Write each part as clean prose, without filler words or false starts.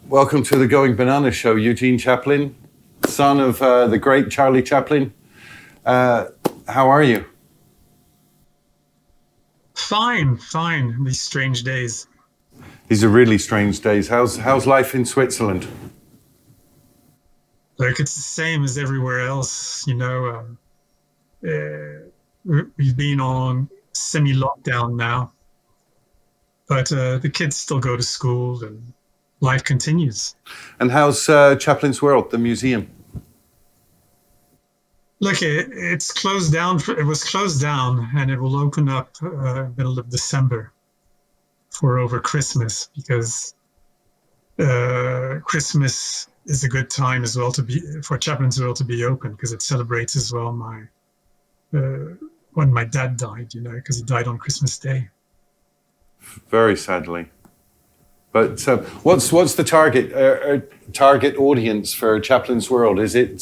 Welcome to the Going Banana Show. Eugene Chaplin, son of the Great Charlie Chaplin. How are you? Fine. These strange days. These are really strange days. How's life in Switzerland? Like, it's the same as everywhere else, we've been on semi-lockdown now, but the kids still go to school and life continues. And how's Chaplin's World, the museum? Look, it's closed down. It was closed down, and it will open up middle of December for over Christmas, because Christmas is a good time as well for Chaplin's World to be open, because it celebrates as well when my dad died, because he died on Christmas Day. Very sadly. But what's the target audience for Chaplin's World? Is it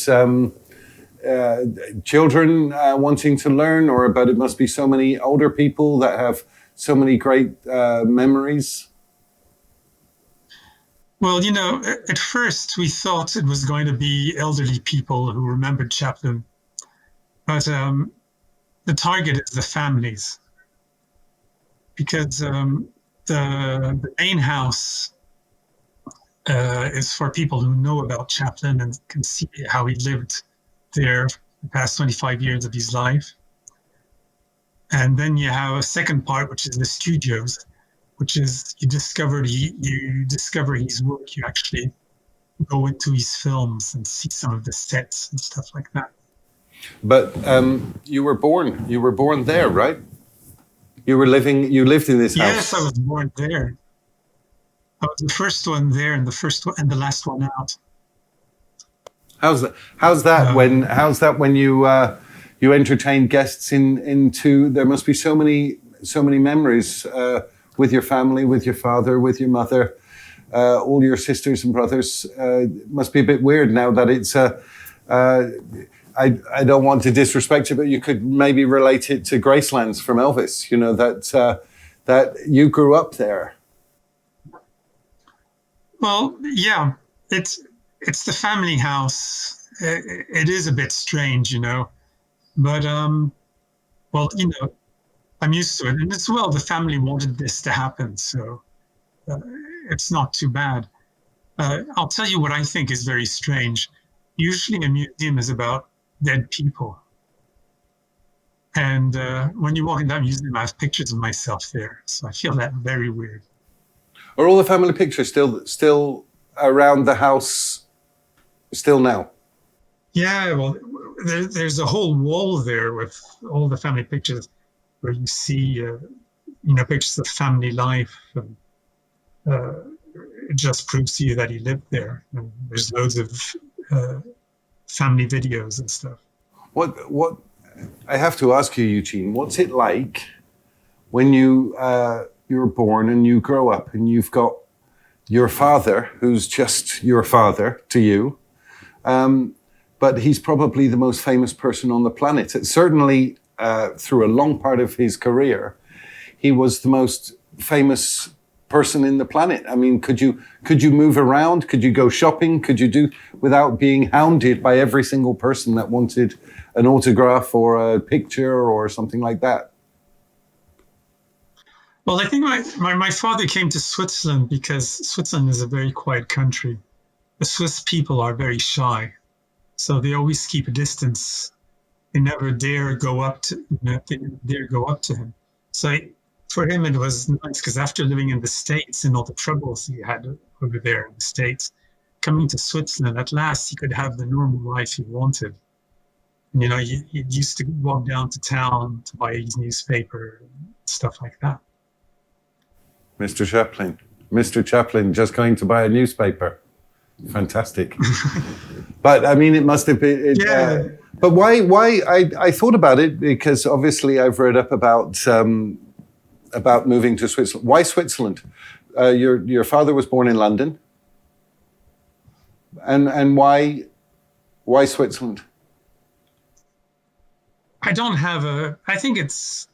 children wanting to learn, but it must be so many older people that have so many great memories? Well, at first we thought it was going to be elderly people who remembered Chaplin, but the target is the families, because the main house is for people who know about Chaplin and can see how he lived there the past 25 years of his life. And then you have a second part, which is the studios, which is you discover his work. You actually go into his films and see some of the sets and stuff like that. But you were born there, right? You lived in this house. Yes, I was born there. I was the first one there and the last one out. How's that when you entertain guests into? There must be so many memories with your family, with your father, with your mother, all your sisters and brothers. It must be a bit weird now that it's. I don't want to disrespect you, but you could maybe relate it to Gracelands from Elvis. That you grew up there. Well, yeah, it's the family house. It is a bit strange, but I'm used to it. And as well, the family wanted this to happen, so it's not too bad. I'll tell you what I think is very strange. Usually a museum is about dead people. And when you walk in that museum, I have pictures of myself there. So I feel that very weird. Are all the family pictures still around the house still now? Yeah, well, there's a whole wall there with all the family pictures where you see, pictures of family life. And, it just proves to you that he lived there. And there's loads of family videos and stuff. What I have to ask you, Eugene, what's it like when you're born and you grow up and you've got your father, who's just your father to you, but he's probably the most famous person on the planet. Certainly, through a long part of his career, he was the most famous person in the planet. I mean, could you move around? Could you go shopping? Could you do without being hounded by every single person that wanted an autograph or a picture or something like that? Well, I think my father came to Switzerland because Switzerland is a very quiet country. The Swiss people are very shy, so they always keep a distance. They never dare go up to him. So for him, it was nice because after living in the States and all the troubles he had over there in the States, coming to Switzerland, at last he could have the normal life he wanted. He used to walk down to town to buy his newspaper and stuff like that. Mr. Chaplin, just going to buy a newspaper. Fantastic. But I mean, it must have been. But why? I thought about it because obviously I've read up about moving to Switzerland. Why Switzerland? Your father was born in London, and why Switzerland? I think it's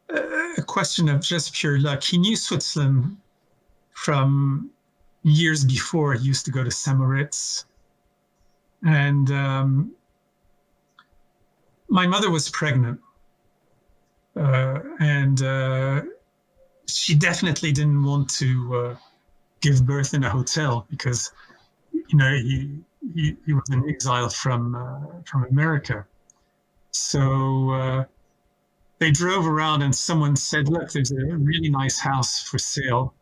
a question of just pure luck. He knew Switzerland from years before, he used to go to Samoritz. And my mother was pregnant. And she definitely didn't want to give birth in a hotel because, he was in exile from America. So they drove around, and someone said, "Look, there's a really nice house for sale.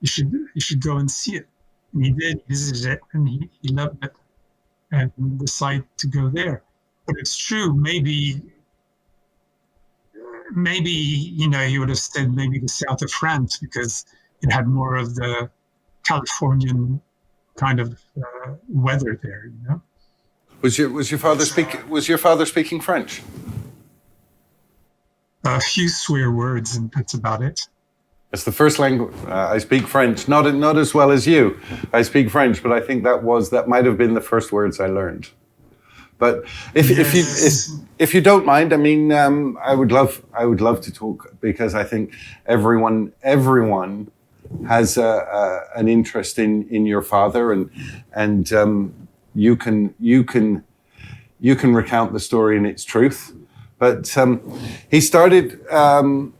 You should go and see it." And he did. He visited it, and he loved it, and decided to go there. But it's true. Maybe he would have said maybe the south of France because it had more of the Californian kind of weather there. Was your father speaking French? A few swear words, and that's about it. It's the first language. I speak French, not as well as you. I speak French, but I think that might have been the first words I learned. But if you don't mind, I mean, I would love to talk because I think everyone has an interest in your father, and you can recount the story in its truth. But he started, from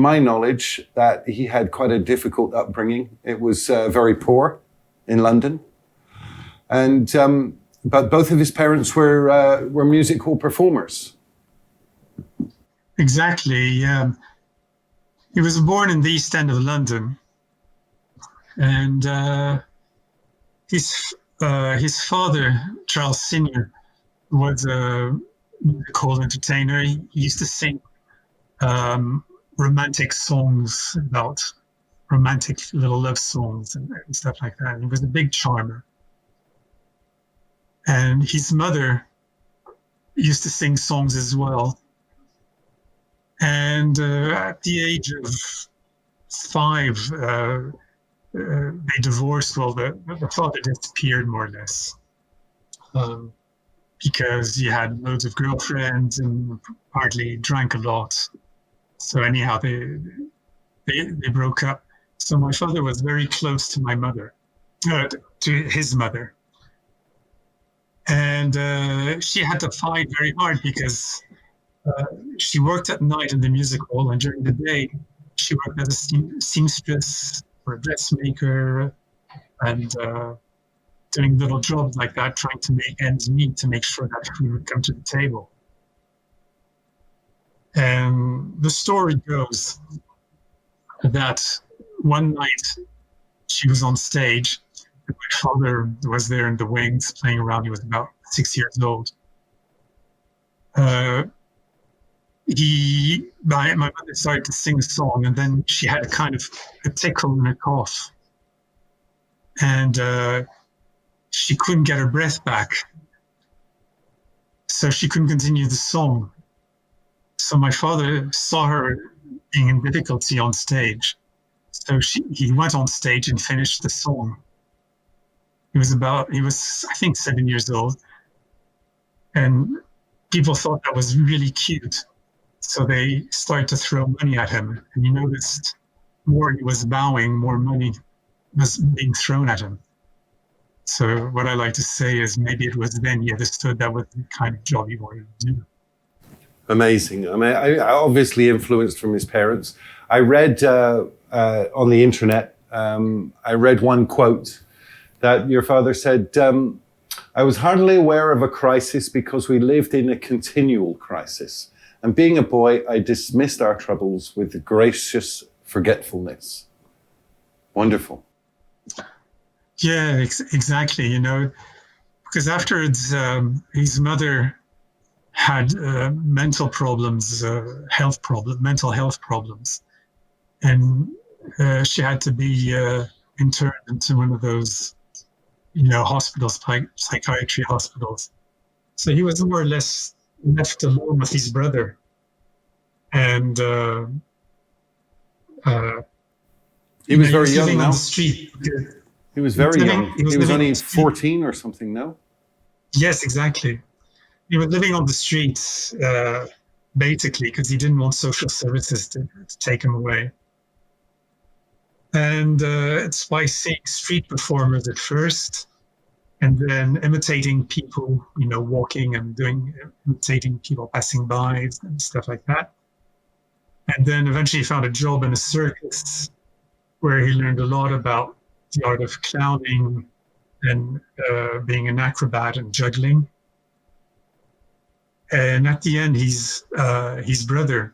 my knowledge, that he had quite a difficult upbringing. It was very poor in London. And but both of his parents were musical performers. Exactly. He was born in the East End of London, and his father, Charles Senior, was a musical entertainer. He used to sing romantic songs about romantic little love songs and stuff like that. He was a big charmer. And his mother used to sing songs as well. And at the age of 5, they divorced. Well, the father disappeared more or less because he had loads of girlfriends and hardly drank a lot. So anyhow, they broke up. So my father was very close to my mother, to his mother. And she had to fight very hard because she worked at night in the music hall, and during the day, she worked as a seamstress or a dressmaker and doing little jobs like that, trying to make ends meet to make sure that food would come to the table. And the story goes that one night she was on stage. My father was there in the wings playing around. He was about 6 years old. My mother started to sing a song, and then she had a kind of a tickle in her cough. And she couldn't get her breath back. So she couldn't continue the song. So my father saw her being in difficulty on stage. So he went on stage and finished the song. He was, I think, 7 years old. And people thought that was really cute. So they started to throw money at him. And he noticed more he was bowing, more money was being thrown at him. So what I like to say is maybe it was then he understood that was the kind of job he wanted to do. Amazing. I mean, I obviously influenced from his parents. I read on the internet, I read one quote that your father said, I was hardly aware of a crisis because we lived in a continual crisis. And being a boy, I dismissed our troubles with gracious forgetfulness. Wonderful. Yeah, exactly. Because afterwards, his mother had mental health problems. And she had to be interned into one of those, hospitals, psychiatry hospitals. So he was more or less left alone with his brother. And he was very young living now. On the street. He was very young. He was only 14 or something, no? Yes, exactly. He was living on the streets, basically, because he didn't want social services to take him away. And it's by seeing street performers at first, and then imitating people, walking and imitating people passing by and stuff like that. And then eventually he found a job in a circus where he learned a lot about the art of clowning and being an acrobat and juggling. And at the end, his brother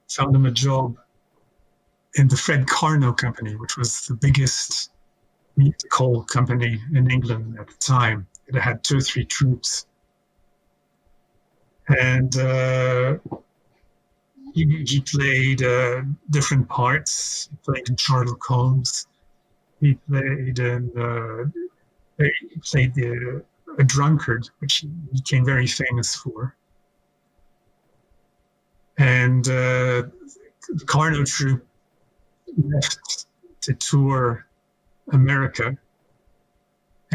found him a job in the Fred Carnot Company, which was the biggest musical company in England at the time. It had 2 or 3 troupes. And he played different parts. He played in Sherlock Holmes. He played a drunkard, which he became very famous for. And the Carnot troupe left to tour America.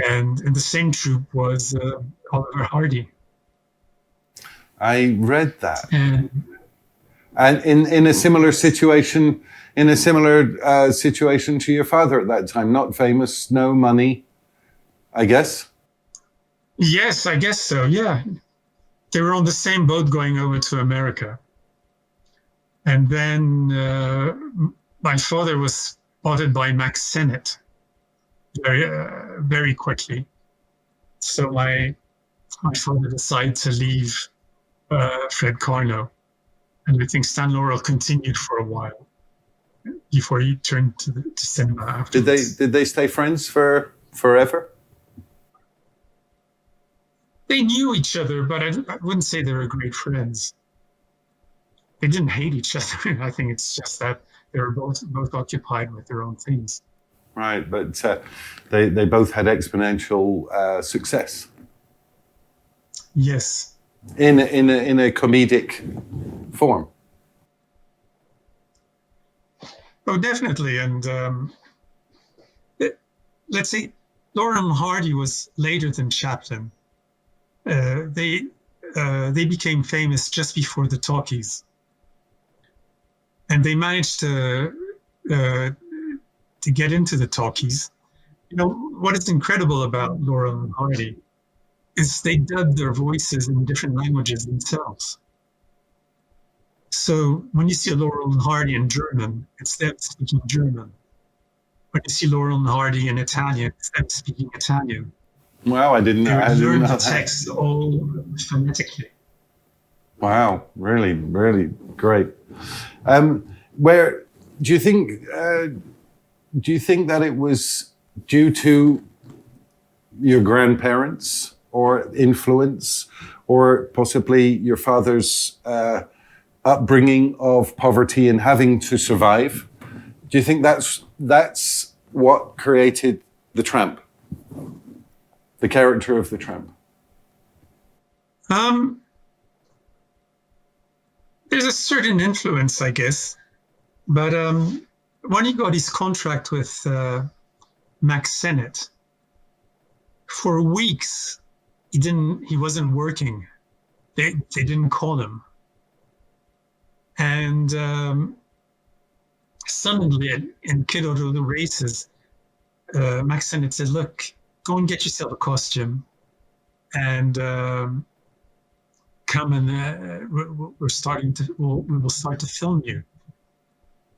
And in the same troupe was Oliver Hardy. I read that. And in a similar situation, situation to your father at that time, not famous, no money, I guess. Yes, I guess so. Yeah, they were on the same boat going over to America, and then my father was spotted by Max Sennett very quickly. So my father decided to leave Fred Carnot. And I think Stan Laurel continued for a while before he turned to cinema afterwards. Did they stay friends for forever? They knew each other, but I wouldn't say they were great friends. They didn't hate each other. I think it's just that they were both occupied with their own things. Right, but they both had exponential success. Yes. In a comedic form. Oh, definitely. And let's say Laurel and Hardy was later than Chaplin. They became famous just before the talkies, and they managed to get into the talkies. What is incredible about Laurel and Hardy is they dubbed their voices in different languages themselves. So when you see Laurel and Hardy in German, it's them speaking German. When you see Laurel and Hardy in Italian, it's them speaking Italian. Wow, I didn't know. They learned the text all phonetically. Wow, really, really great. Where do you think that it was due to your grandparents or influence, or possibly your father's upbringing of poverty and having to survive? Do you think that's what created the tramp, the character of the tramp? There's a certain influence, I guess, but when he got his contract with Max Sennett, for weeks he wasn't working. They didn't call him. And suddenly in Kid Out of the Races, Max Sennett said, look, go and get yourself a costume and come and we will start to film you.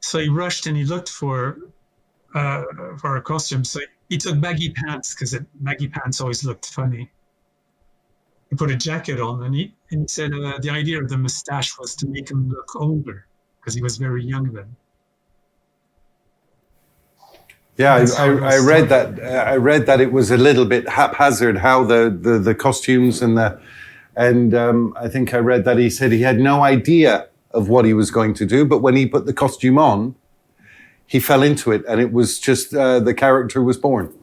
So he rushed and he looked for a costume. So he took baggy pants because baggy pants always looked funny. He put a jacket on and he said the idea of the mustache was to make him look older because he was very young then. Yeah, I read that. I read that it was a little bit haphazard how the costumes and I think I read that he said he had no idea of what he was going to do, but when he put the costume on, he fell into it, and it was just the character was born.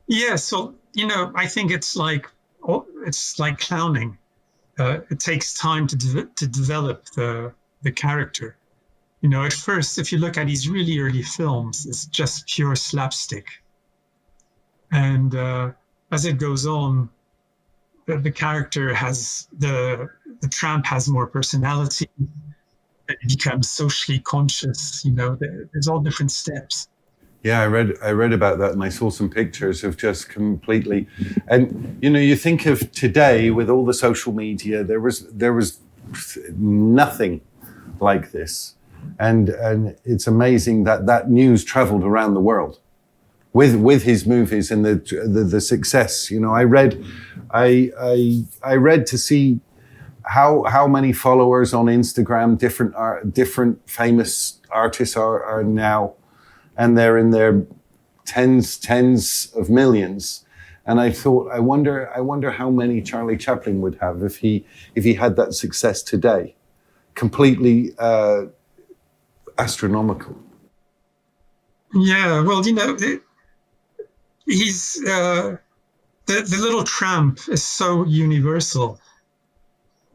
Yeah, so I think it's like clowning. It takes time to develop the character. At first, if you look at his really early films, it's just pure slapstick. And as it goes on, the character has the tramp has more personality, then you become socially conscious. There's all different steps. Yeah, I read about that, and I saw some pictures of just completely. And you think of today with all the social media, there was nothing like this, and it's amazing that news traveled around the world with his movies and the success. I read to see how many followers on Instagram different famous artists are now. And they're in their tens of millions. And I thought, I wonder how many Charlie Chaplin would have if he had that success today. Completely astronomical. Yeah, well, he's the little tramp is so universal.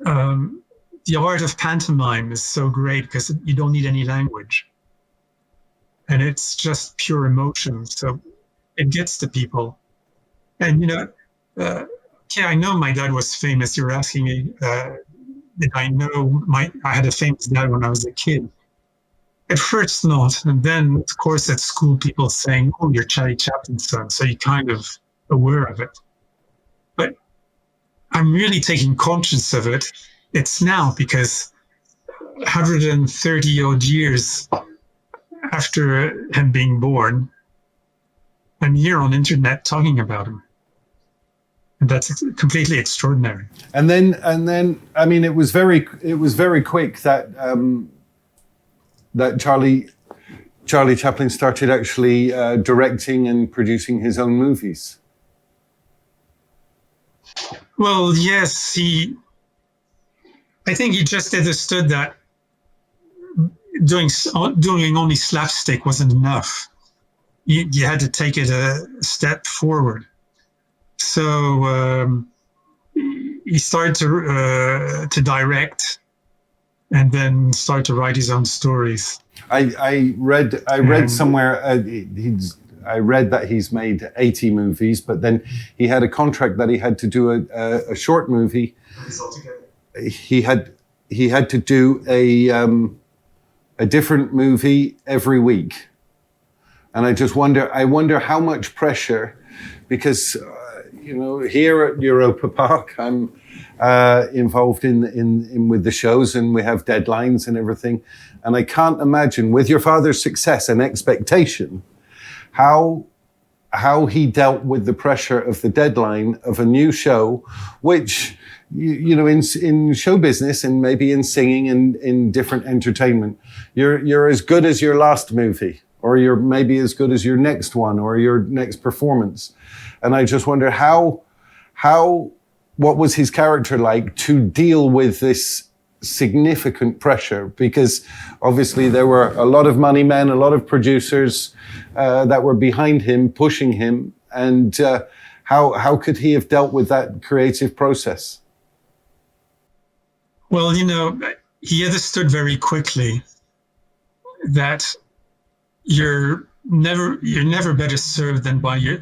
The art of pantomime is so great because you don't need any language. And it's just pure emotion, so it gets to people. And I know my dad was famous. You were asking me, did I know I had a famous dad when I was a kid? At first, not, and then of course at school, people saying, "Oh, you're Charlie Chaplin's son," so you're kind of aware of it. But I'm really taking conscience of it. It's now because 130 odd years after him being born, I'm here on internet talking about him. And that's completely extraordinary. And then, I mean, it was very quick that that Charlie Chaplin started actually directing and producing his own movies. Well, yes, I think he just understood that doing only slapstick wasn't enough. You had to take it a step forward. So he started to direct, and then started to write his own stories. I read somewhere I read that he's made 80 movies, but then he had a contract that he had to do a short movie. He had to do a different movie every week. And I wonder how much pressure, because here at Europa Park, I'm involved in with the shows, and we have deadlines and everything. And I can't imagine, with your father's success and expectation, how he dealt with the pressure of the deadline of a new show, which in show business and maybe in singing and in different entertainment, you're as good as your last movie, or you're maybe as good as your next one or your next performance. And I just wonder what was his character like to deal with this significant pressure? Because obviously there were a lot of money men, a lot of producers that were behind him, pushing him. And how could he have dealt with that creative process? Well, he understood very quickly that you're never better served than by your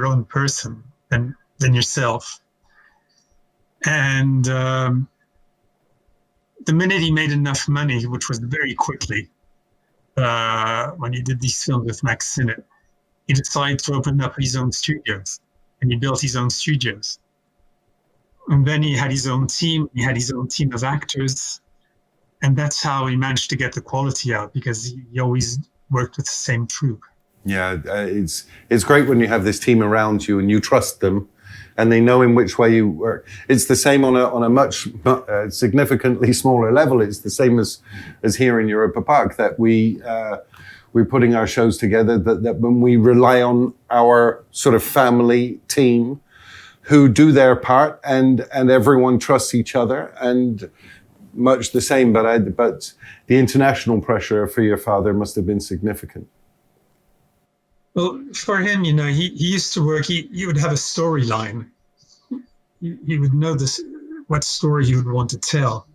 own person than yourself. And the minute he made enough money, which was very quickly, when he did these films with Max Sinnott, he decided to open up his own studios, and he built his own studios. And then he had his own team. He had his own team of actors. And that's how he managed to get the quality out, because he always worked with the same troupe. Yeah, it's great when you have this team around you and you trust them, and they know in which way you work. It's the same on a much significantly smaller level. It's the same as here in Europa Park, that we're putting our shows together, that when we rely on our sort of family team who do their part, and everyone trusts each other, and much the same. But the international pressure for your father must have been significant. Well, for him, he used to work. He would have a storyline. He would know what story he would want to tell,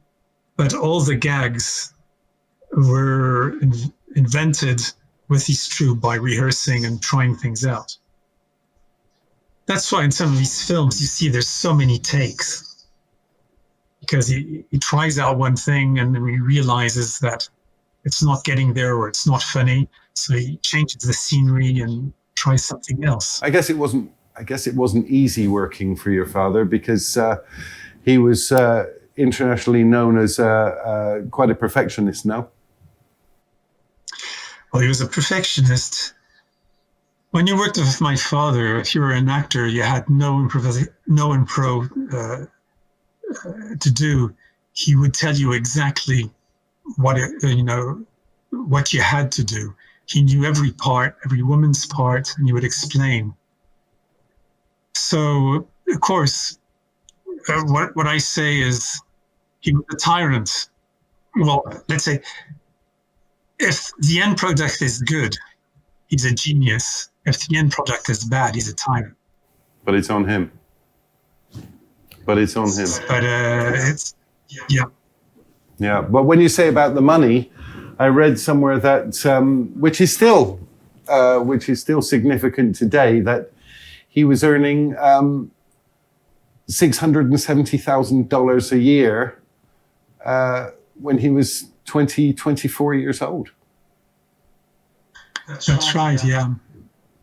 but all the gags were invented with his troupe by rehearsing and trying things out. That's why in some of these films you see there's so many takes, because he tries out one thing and then he realizes that it's not getting there or it's not funny. So he changes the scenery and tries something else. I guess it wasn't easy working for your father, because he was internationally known as quite a perfectionist. No. Well, he was a perfectionist. When you worked with my father, if you were an actor, you had no improv to do. He would tell you exactly what you had to do. He knew every part, every woman's part, and he would explain. So, of course, what I say is he was a tyrant. Well, let's say if the end product is good, he's a genius. If the end product is bad, he's a tyrant. But it's on him. But it's yeah. Yeah, but when you say about the money, I read somewhere that which is still significant today, that he was earning $670,000 a year when he was 24 years old. That's right. Yeah.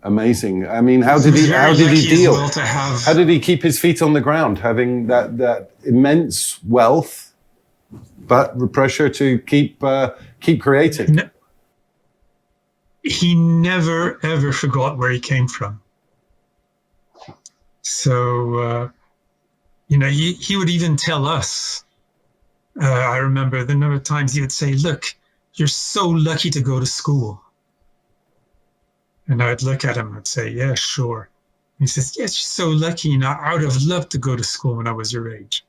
Amazing. I mean, how did he deal? Well, how did he keep his feet on the ground, having that immense wealth, but the pressure to keep creating? He never ever forgot where he came from. So he would even tell us. I remember the number of times he would say, "Look, you're so lucky to go to school." And I'd look at him and say, "Yeah, sure." He says, "Yes, you're so lucky. I would have loved to go to school when I was your age."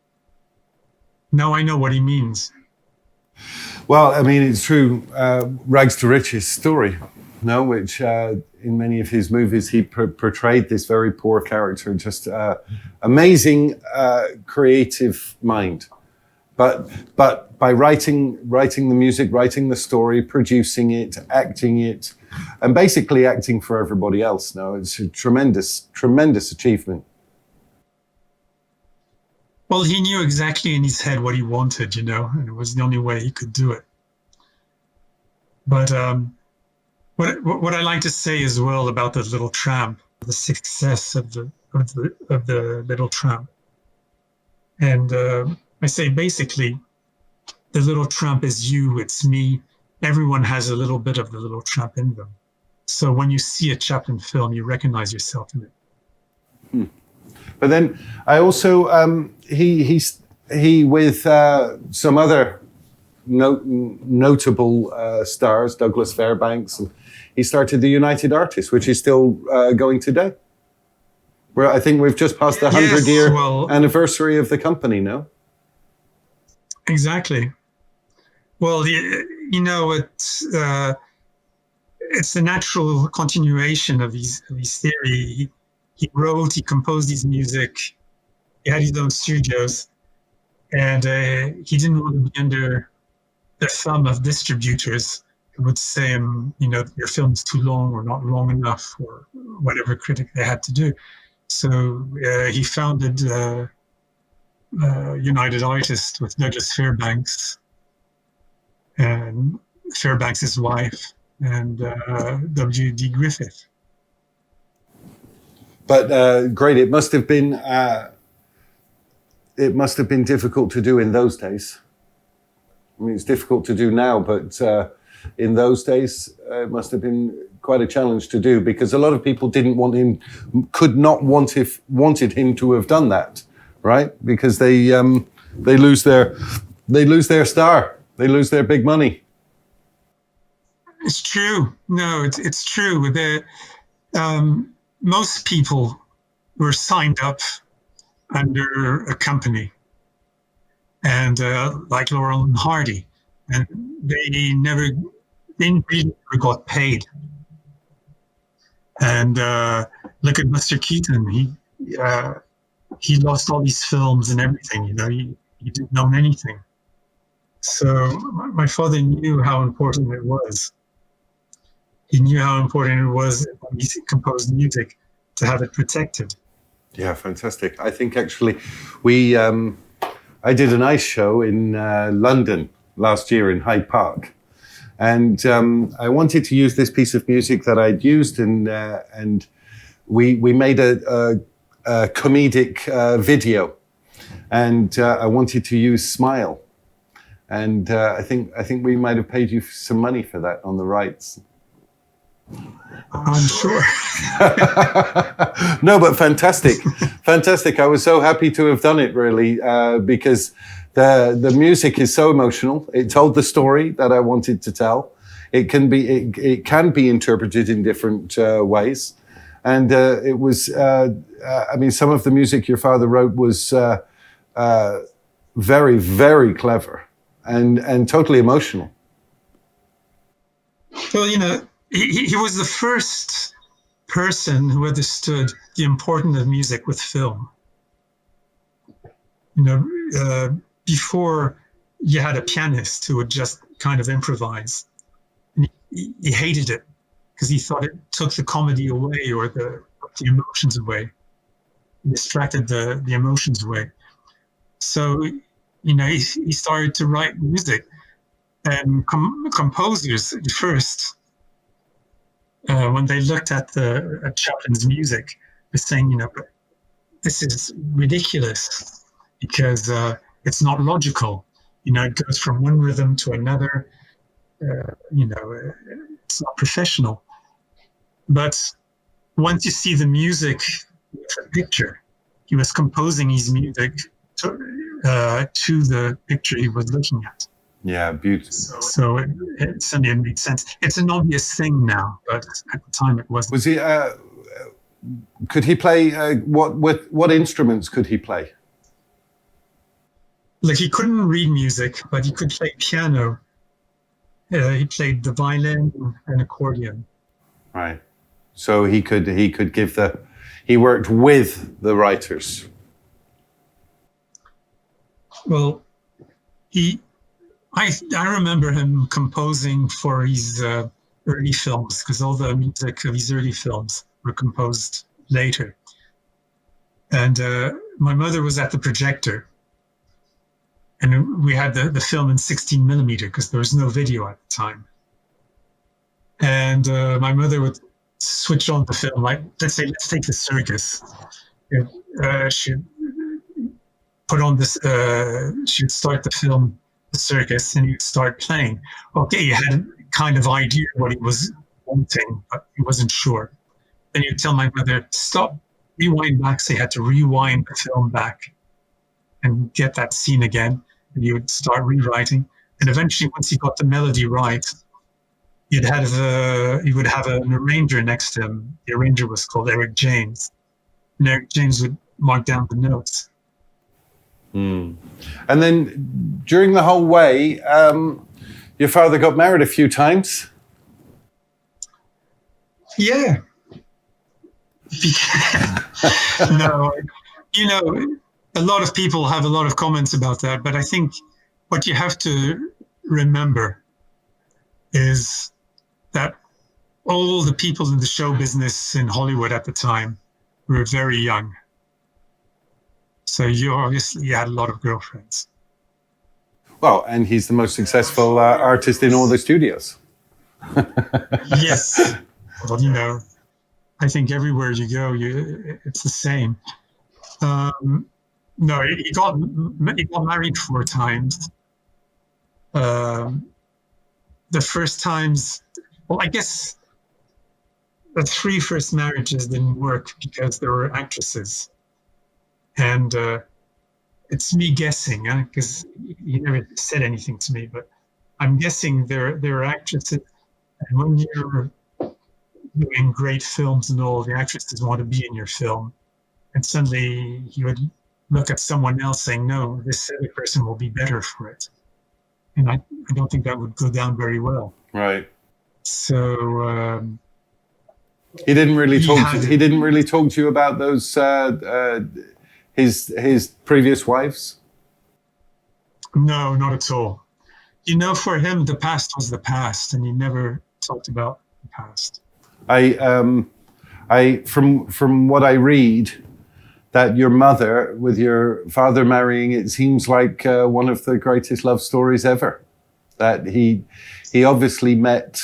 Now I know what he means. Well, I mean, it's true. Rags to riches story, no? Which in many of his movies he portrayed this very poor character, just amazing creative mind. But by writing the music, writing the story, producing it, acting it, and basically acting for everybody else. No, it's a tremendous achievement. Well, he knew exactly in his head what he wanted, and it was the only way he could do it. But what I like to say as well about the Little Tramp, the success of the Little Tramp, and I say basically, the Little Tramp is you, it's me. Everyone has a little bit of the Little Tramp in them. So when you see a Chaplin film, you recognize yourself in it. But then I also he with some other notable stars, Douglas Fairbanks, and he started the United Artists, which is still going today. Where I think we've just passed the 100-year anniversary of the company now. Exactly. Well, it's a natural continuation of his theory. He wrote, he composed his music, he had his own studios, and he didn't want to be under the thumb of distributors who would say, your film's too long or not long enough, or whatever critic they had to do. So he founded United Artists with Douglas Fairbanks and Fairbanks' wife and W.D. Griffith. But great, it must have been difficult to do in those days. I mean, it's difficult to do now, but in those days, it must have been quite a challenge to do, because a lot of people wanted him to have done that, right? Because they lose their star, they lose their big money. It's true. No, it's true. Most people were signed up under a company, and like Laurel and Hardy, and they didn't really got paid. And look at Buster Keaton. He lost all these films and everything. He didn't own anything. So my father knew how important it was. He knew how important it was when he composed music to have it protected. Yeah, fantastic. I think actually we, I did an ice show in London last year in Hyde Park. And I wanted to use this piece of music that I'd used, and we made a comedic video, and I wanted to use Smile, and I think we might have paid you some money for that on the rights. I'm sure. No, but fantastic, fantastic. I was so happy to have done it, really, because the music is so emotional. It told the story that I wanted to tell. It can be interpreted in different ways, and it was. I mean, some of the music your father wrote was very, very clever and totally emotional. Well, he was the first person who understood the importance of music with film. Before you had a pianist who would just kind of improvise. And he hated it because he thought it took the comedy away or the emotions away, distracted the emotions away. So, he started to write music, and composers at first, when they looked at Chaplin's music, were saying, but this is ridiculous because it's not logical. It goes from one rhythm to another. It's not professional. But once you see the music with a picture, he was composing his music to the picture he was looking at. Yeah, beautiful. So it suddenly made sense. It's an obvious thing now, but at the time it wasn't. Was he? Could he play? What instruments could he play? Like, he couldn't read music, but he could play piano. He played the violin and accordion. Right. So he could give he worked with the writers. Well, I remember him composing for his early films, because all the music of his early films were composed later. And my mother was at the projector, and we had the film in 16 millimeter because there was no video at the time. And my mother would switch on the film, like, let's take the Circus. She'd put on this, she'd start the film, the Circus, and he'd start playing. Okay, he had a kind of idea what he was wanting, but he wasn't sure. Then you'd tell my mother, stop, rewind back. So you had to rewind the film back and get that scene again. And you would start rewriting. And eventually, once he got the melody right, he would have an arranger next to him. The arranger was called Eric James. And Eric James would mark down the notes. Mm. And then during the whole way, your father got married a few times. Yeah. No, a lot of people have a lot of comments about that, but I think what you have to remember is that all the people in the show business in Hollywood at the time were very young. So you had a lot of girlfriends. Well, and he's the most successful artist in all the studios. Yes. Well, I think everywhere you go, it's the same. No, he got married 4 times. The first times, well, I guess the 3 first marriages didn't work because there were actresses. And it's me guessing, because he never said anything to me, but I'm guessing there are actresses. And when you're doing great films and all, the actresses want to be in your film. And suddenly he would look at someone else saying, no, this other person will be better for it. And I don't think that would go down very well. Right. So he didn't really talk to you about those his previous wives? No, not at all. For him, the past was the past, and he never talked about the past. From what I read, that your mother with your father marrying, it seems like one of the greatest love stories ever. That he obviously met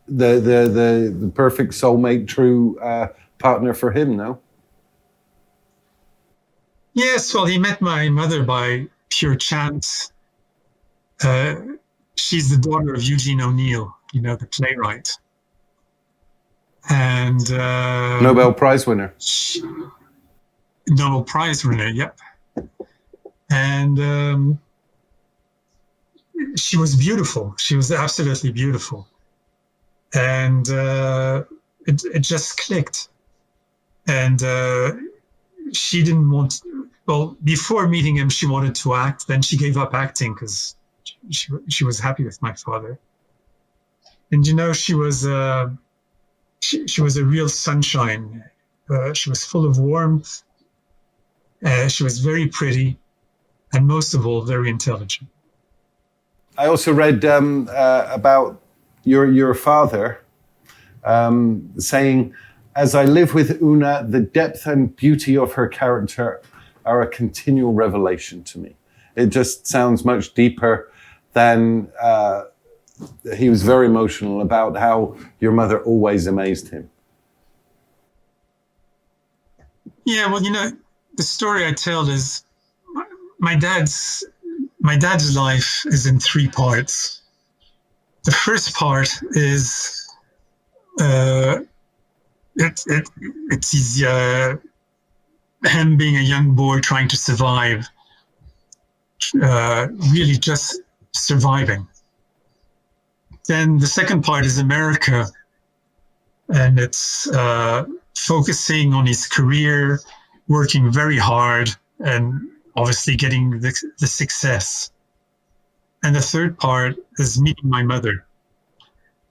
the perfect soulmate, true partner for him, no? Yes, well, he met my mother by pure chance. She's the daughter of Eugene O'Neill, you know, the playwright. And Nobel Prize winner. Nobel Prize winner, yep. And she was beautiful. She was absolutely beautiful. And it just clicked. And she didn't want, well, before meeting him, she wanted to act. Then she gave up acting because she was happy with my father. And, you know, she was a real sunshine. She was full of warmth. She was very pretty. And most of all, very intelligent. I also read about your father saying, as I live with Una, the depth and beauty of her character are a continual revelation to me. It just sounds much deeper than he was very emotional about how your mother always amazed him. Yeah, well, you know, the story I tell is my dad's life is in three parts. The first part is it's him being a young boy trying to survive, really just surviving. Then the second part is America, and it's focusing on his career, working very hard, and obviously getting the success. And the third part is meeting my mother.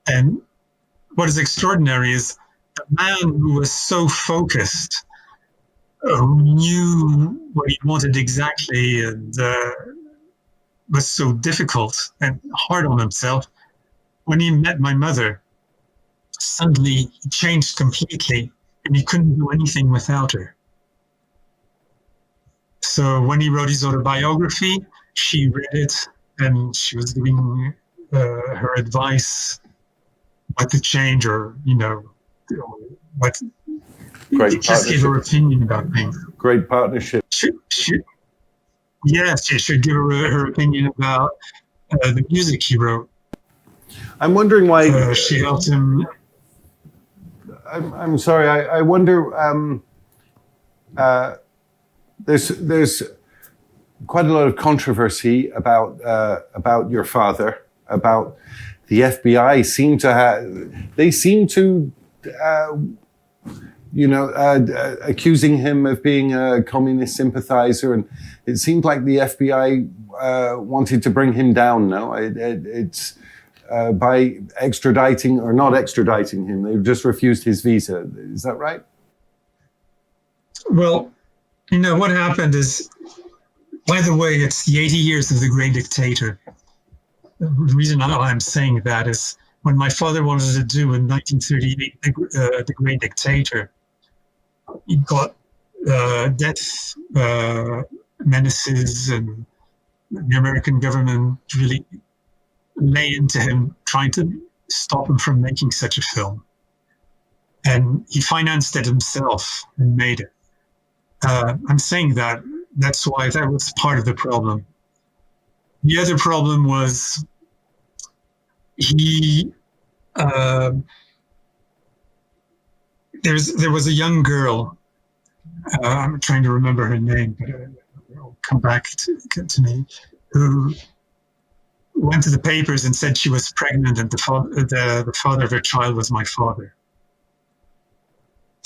And what is extraordinary is a man who was so focused, who knew what he wanted exactly, and was so difficult and hard on himself. When he met my mother, suddenly he changed completely, and he couldn't do anything without her. So when he wrote his autobiography, she read it, and she was giving her advice what to change, or, you know, what. Great just give her opinion about things. Great partnership. Yes, she should give her opinion about the music he wrote. I'm wondering why she helped him. I'm sorry. I wonder. There's quite a lot of controversy about your father, about the FBI seem to accusing him of being a communist sympathizer, and it seemed like the FBI wanted to bring him down. No, it's by extraditing or not extraditing him, they've just refused his visa. Is that right? Well, you know what happened is, by the way, it's the 80 years of the Great Dictator. The reason I'm saying that is when my father wanted to do in 1938 the Great Dictator, he got death menaces, and the American government really lay into him, trying to stop him from making such a film. And he financed it himself and made it. I'm saying that's why that was part of the problem. The other problem was there was a young girl. I'm trying to remember her name, but it'll come back to me. Who went to the papers and said she was pregnant, and the father of her child was my father.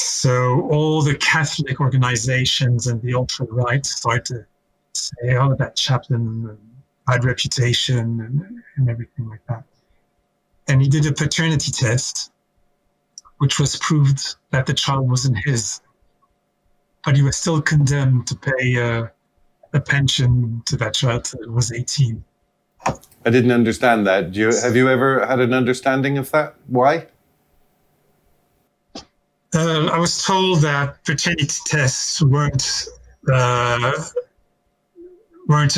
So all the Catholic organizations and the ultra-right started to say, oh, that Chaplin, bad reputation, and everything like that. And he did a paternity test, which was proved that the child wasn't his. But he was still condemned to pay a pension to that child till it was 18. I didn't understand that. Have you ever had an understanding of that? Why? I was told that paternity tests weren't uh, weren't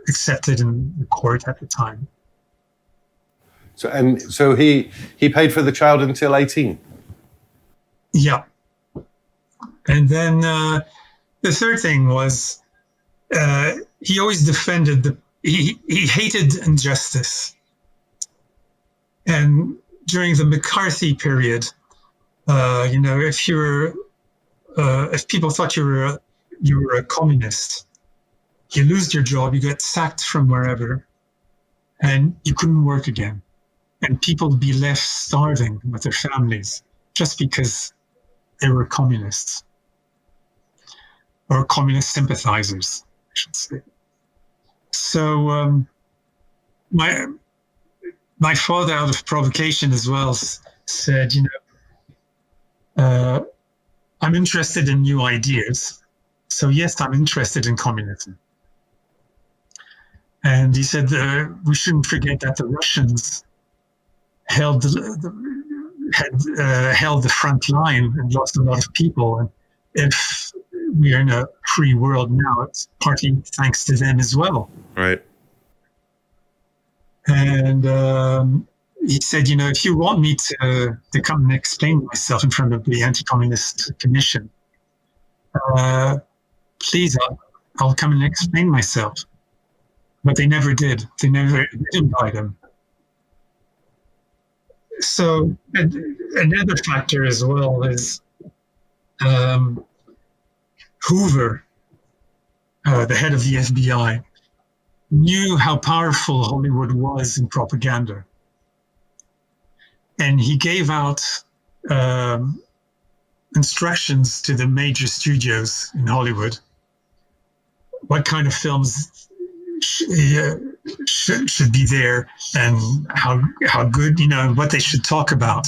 accepted in the court at the time. So he paid for the child until 18. Yeah. And then the third thing was he always defended he hated injustice. And during the McCarthy period, if people thought you were a communist, you lose your job, you get sacked from wherever, and you couldn't work again. And people would be left starving with their families just because they were communists or communist sympathizers, I should say. So my father, out of provocation as well, said, I'm interested in new ideas. So yes, I'm interested in communism. And he said we shouldn't forget that the Russians held the front line and lost a lot of people. And if we're in a free world now, it's partly thanks to them as well. Right. And he said, if you want me to come and explain myself in front of the Anti-Communist Commission, please, I'll come and explain myself. But they never did. They didn't invite him. So another factor as well is Hoover, the head of the FBI, knew how powerful Hollywood was in propaganda. And he gave out instructions to the major studios in Hollywood what kind of films should be there and how good, what they should talk about,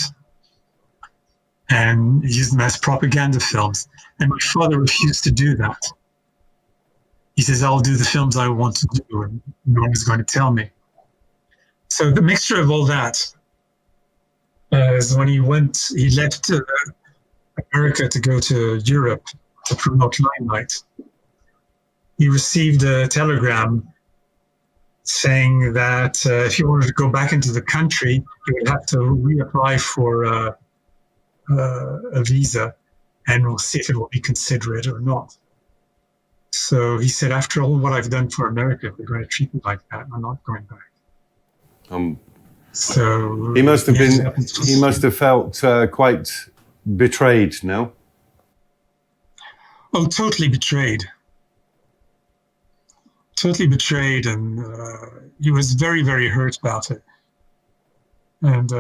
and use them as propaganda films. And my father refused to do that. He says, I'll do the films I want to do, and no one is going to tell me. So the mixture of all that is when he left America to go to Europe to promote Limelight. He received a telegram saying that if he wanted to go back into the country, he would have to reapply for a visa, and we'll see if it will be considerate or not. So he said, after all what I've done for America, if they're going to treat me like that, I'm not going back. So he must have felt quite betrayed, no? Oh, totally betrayed. Totally betrayed, and he was very, very hurt about it. And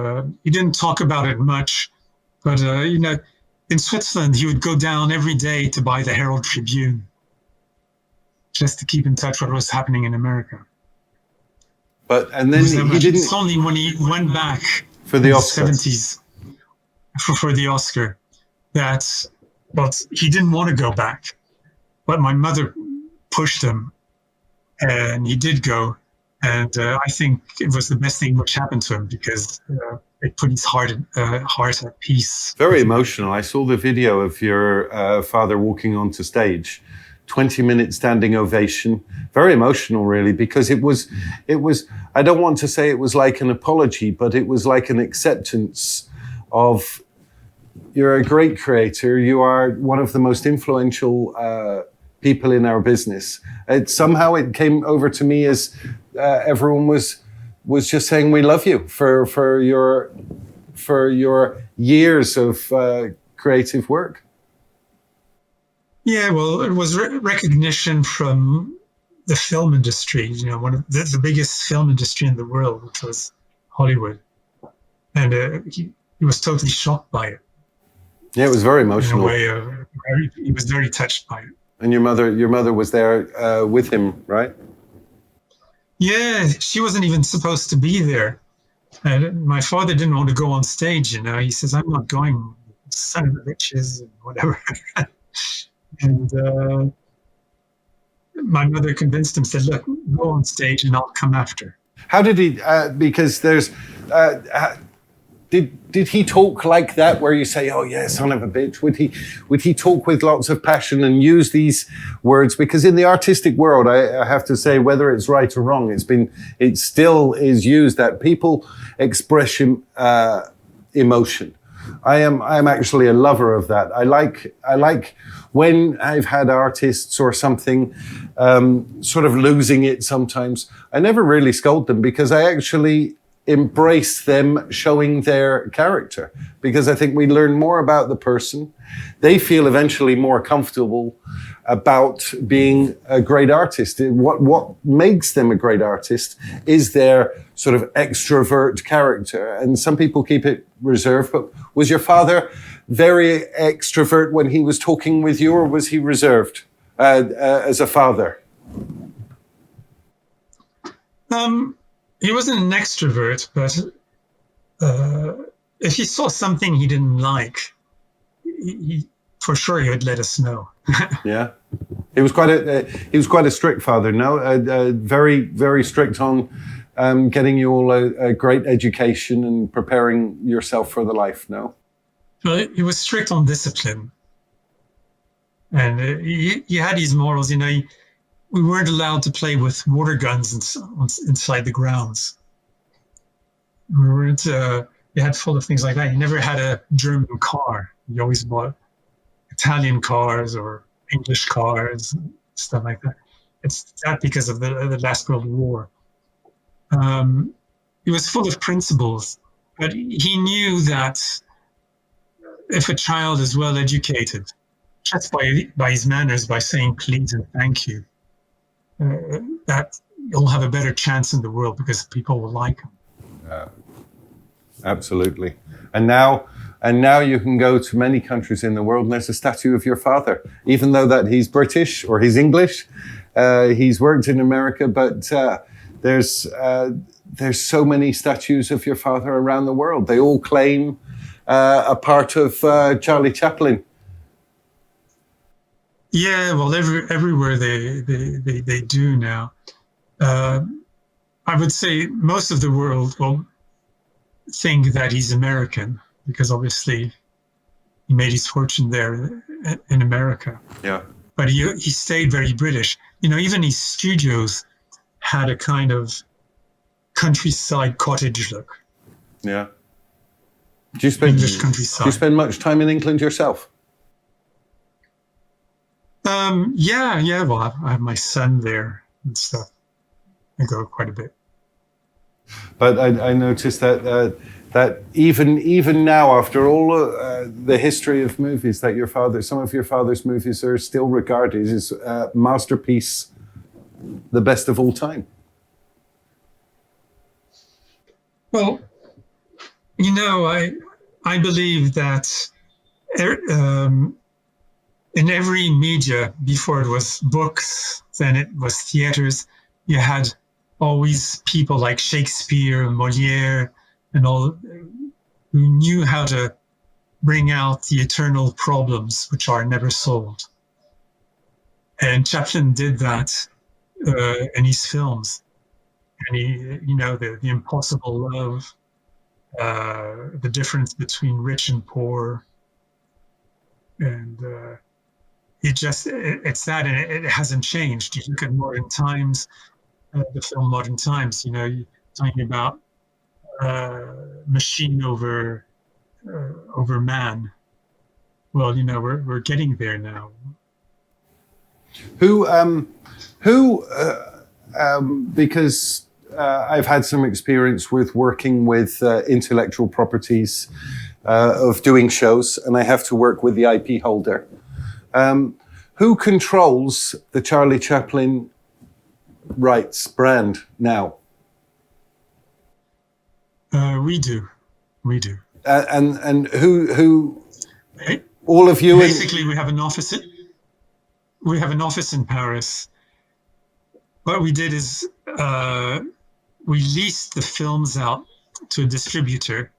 he didn't talk about it much, but in Switzerland, he would go down every day to buy the Herald Tribune, just to keep in touch with what was happening in America. And then he didn't. It's only when he went back for the Oscar. 70s for the Oscar that, he didn't want to go back, but my mother pushed him. And he did go, and I think it was the best thing which happened to him, because it put his heart at peace. Very emotional. I saw the video of your father walking onto stage, 20-minute standing ovation. Very emotional, really, because it was. I don't want to say it was like an apology, but it was like an acceptance of, you're a great creator. You are one of the most influential people in our business. Somehow it came over to me as everyone was just saying we love you for your years of creative work. Yeah, well, it was recognition from the film industry. One of the biggest film industry in the world, which was Hollywood, and he was totally shocked by it. Yeah, it was very emotional. In a way, he was very touched by it. And your mother was there with him, right? Yeah, she wasn't even supposed to be there. And my father didn't want to go on stage, He says, I'm not going, son of a bitches, and whatever. And my mother convinced him, said, look, go on stage and I'll come after. How did he, because there's, did he talk like that, where you say, "Oh yeah, son of a bitch"? Would he talk with lots of passion and use these words? Because in the artistic world, I have to say, whether it's right or wrong, it still is used that people express emotion. I'm actually a lover of that. I like when I've had artists or something sort of losing it sometimes. I never really scold them, because I actually embrace them showing their character, because I think we learn more about the person. They feel eventually more comfortable about being a great artist. What makes them a great artist is their sort of extrovert character, and some people keep it reserved. But was your father very extrovert when he was talking with you, or was he reserved as a father? He wasn't an extrovert, but if he saw something he didn't like, for sure he would let us know. Yeah, he was quite a strict father. No, very, very strict on getting you all a great education and preparing yourself for the life. No. Well, he was strict on discipline, and he had these morals. You know, we weren't allowed to play with water guns inside the grounds. We weren't. He had full of things like that. He never had a German car. He always bought Italian cars or English cars, stuff like that. It's that because of the last World War. He was full of principles, but he knew that if a child is well educated, just by his manners, by saying please and thank you, that you'll have a better chance in the world because people will like him. Absolutely. And now you can go to many countries in the world and there's a statue of your father, even though that he's British or he's English. He's worked in America, but there's so many statues of your father around the world. They all claim a part of Charlie Chaplin. Yeah, well, everywhere they do now. I would say most of the world will think that he's American because obviously he made his fortune there in America. Yeah. But he stayed very British. You know, even his studios had a kind of countryside cottage look. Yeah. Do you spend English countryside. Do you spend much time in England yourself? Yeah. Well, I have my son there and stuff. I go quite a bit. But I noticed that even now, after all the history of movies, that some of your father's movies are still regarded as a masterpiece, the best of all time. Well, you know, I believe that in every media, before it was books, then it was theaters, you had always people like Shakespeare, Molière, and all who knew how to bring out the eternal problems which are never solved. And Chaplin did that in his films. And the impossible love, the difference between rich and poor, and it's that, and it hasn't changed. You look at Modern Times, the film Modern Times, you know, you're talking about machine over man. Well, you know, we're getting there now. Because I've had some experience with working with intellectual properties of doing shows, and I have to work with the IP holder. Who controls the Charlie Chaplin rights brand now? We do. And who? All of you. Basically, we have an office. We have an office in Paris. What we did is we leased the films out to a distributor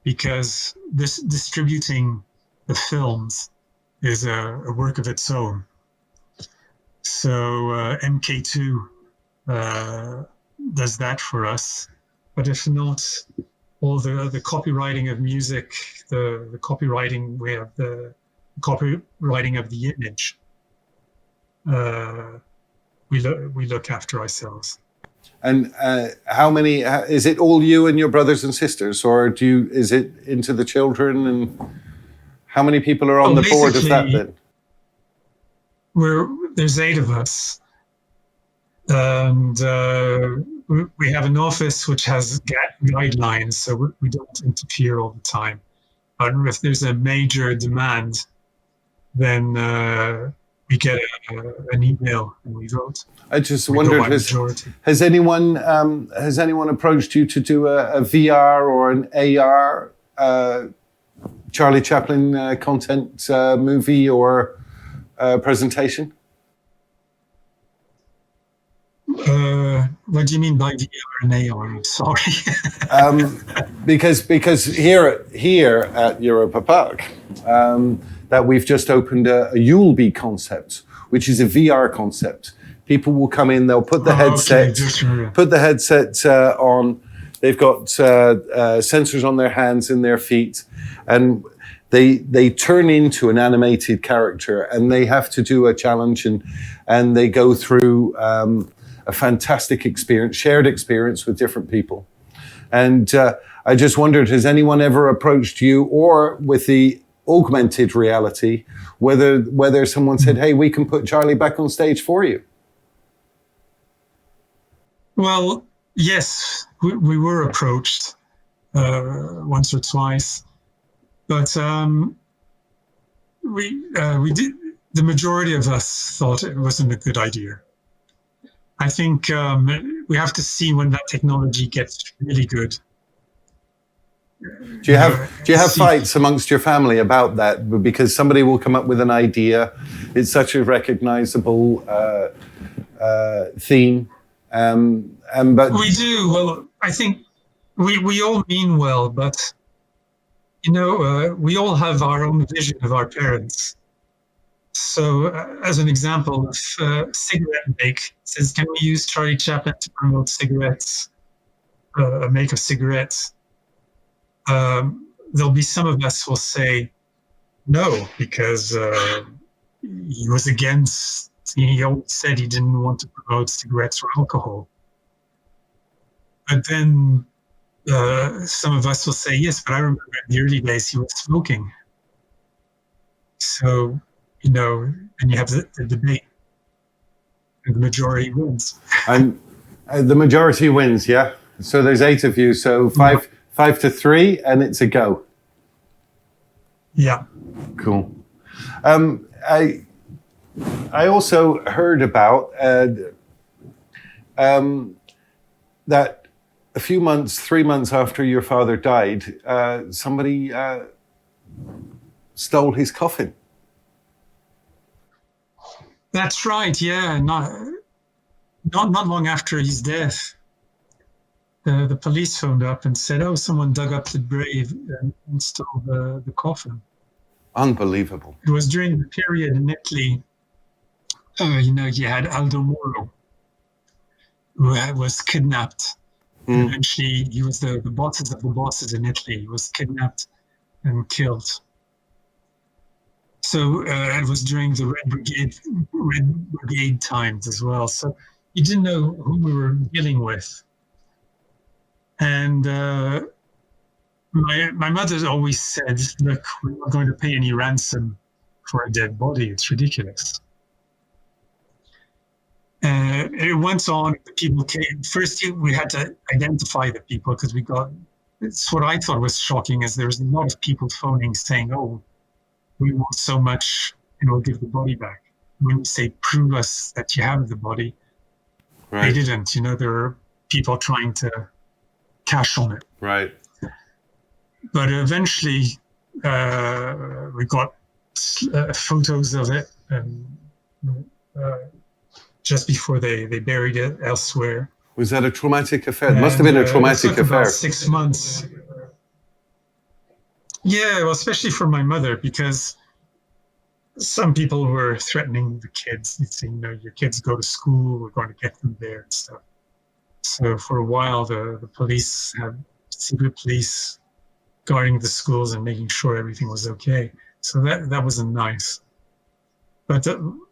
because this distributing the films is a work of its own. So MK2 does that for us. But if not, all the copywriting of music, the copywriting, we have the copywriting of the image. We look after ourselves. And how many? Is it all you and your brothers and sisters, or is it into the children? And how many people are on the board of that then? There's 8 of us, and we have an office which has guidelines, so we don't interfere all the time. But if there's a major demand, then we get an email and we vote. I just wondered, has anyone approached you to do a VR or an AR Charlie Chaplin content movie or presentation? What do you mean by VR and AR? I'm sorry. because here at Europa Park, that we've just opened a EUGENE concept, which is a VR concept. People will come in, they'll put the headset on. They've got sensors on their hands and their feet, and they turn into an animated character, and they have to do a challenge, and they go through a fantastic experience, shared experience with different people. And I just wondered, has anyone ever approached you, or with the augmented reality, whether someone said, hey, we can put Charlie back on stage for you? Well, yes, we were approached once or twice, but we did. The majority of us thought it wasn't a good idea. I think we have to see when that technology gets really good. Do you have fights amongst your family about that? Because somebody will come up with an idea. It's such a recognizable theme. But we do. Well, I think we all mean well, but we all have our own vision of our parents. So, as an example, if cigarette make says, "Can we use Charlie Chaplin to promote cigarettes? A make of cigarettes?" There'll be some of us will say no, because he was against. He always said he didn't want to promote cigarettes or alcohol. But then some of us will say, yes, but I remember in the early days he was smoking. So, and you have the debate. And the majority wins. And the majority wins, yeah? So there's 8 of you, so 5-3, and it's a go. Yeah. Cool. I also heard about that a few months, 3 months after your father died, somebody stole his coffin. That's right. Yeah, not long after his death, the police phoned up and said, "Oh, someone dug up the grave and stole the coffin." Unbelievable. It was during the period in Italy. You had Aldo Moro, who was kidnapped. And eventually, he was the bosses of the bosses in Italy. He was kidnapped and killed. So it was during the Red Brigade times as well. So you didn't know who we were dealing with. And my mother always said, "Look, we're not going to pay any ransom for a dead body. It's ridiculous." It went on. The people came. First, we had to identify the people because it's what I thought was shocking is there was a lot of people phoning saying, "Oh, we want so much and we'll give the body back." When we say, "Prove us that you have the body," right. They didn't. There were people trying to cash on it. Right. But eventually, we got photos of it, and just before they buried it elsewhere. Was that a traumatic affair? It must have been a traumatic it took affair. About 6 months. Yeah, well, especially for my mother, because some people were threatening the kids. They'd say, "Your kids go to school, we're going to get them there," and stuff. So for a while, the police had secret police guarding the schools and making sure everything was okay. So that wasn't nice. But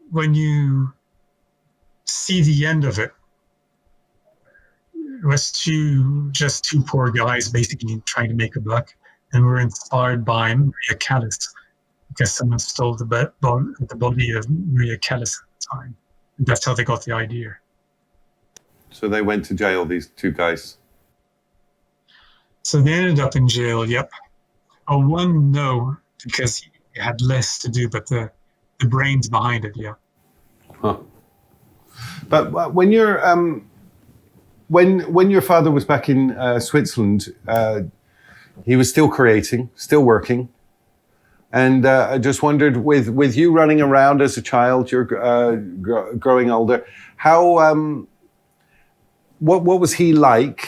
when you see the end of it, it was just two poor guys basically trying to make a buck, and were inspired by Maria Callas because someone stole the body of Maria Callas at the time. And that's how they got the idea. So they went to jail, these two guys. So they ended up in jail, yep. Oh, one, no, because he had less to do, but the brains behind it, yeah. Huh. But when you're when your father was back in Switzerland, he was still creating, still working, and I just wondered, with you running around as a child, you're growing older. How what was he like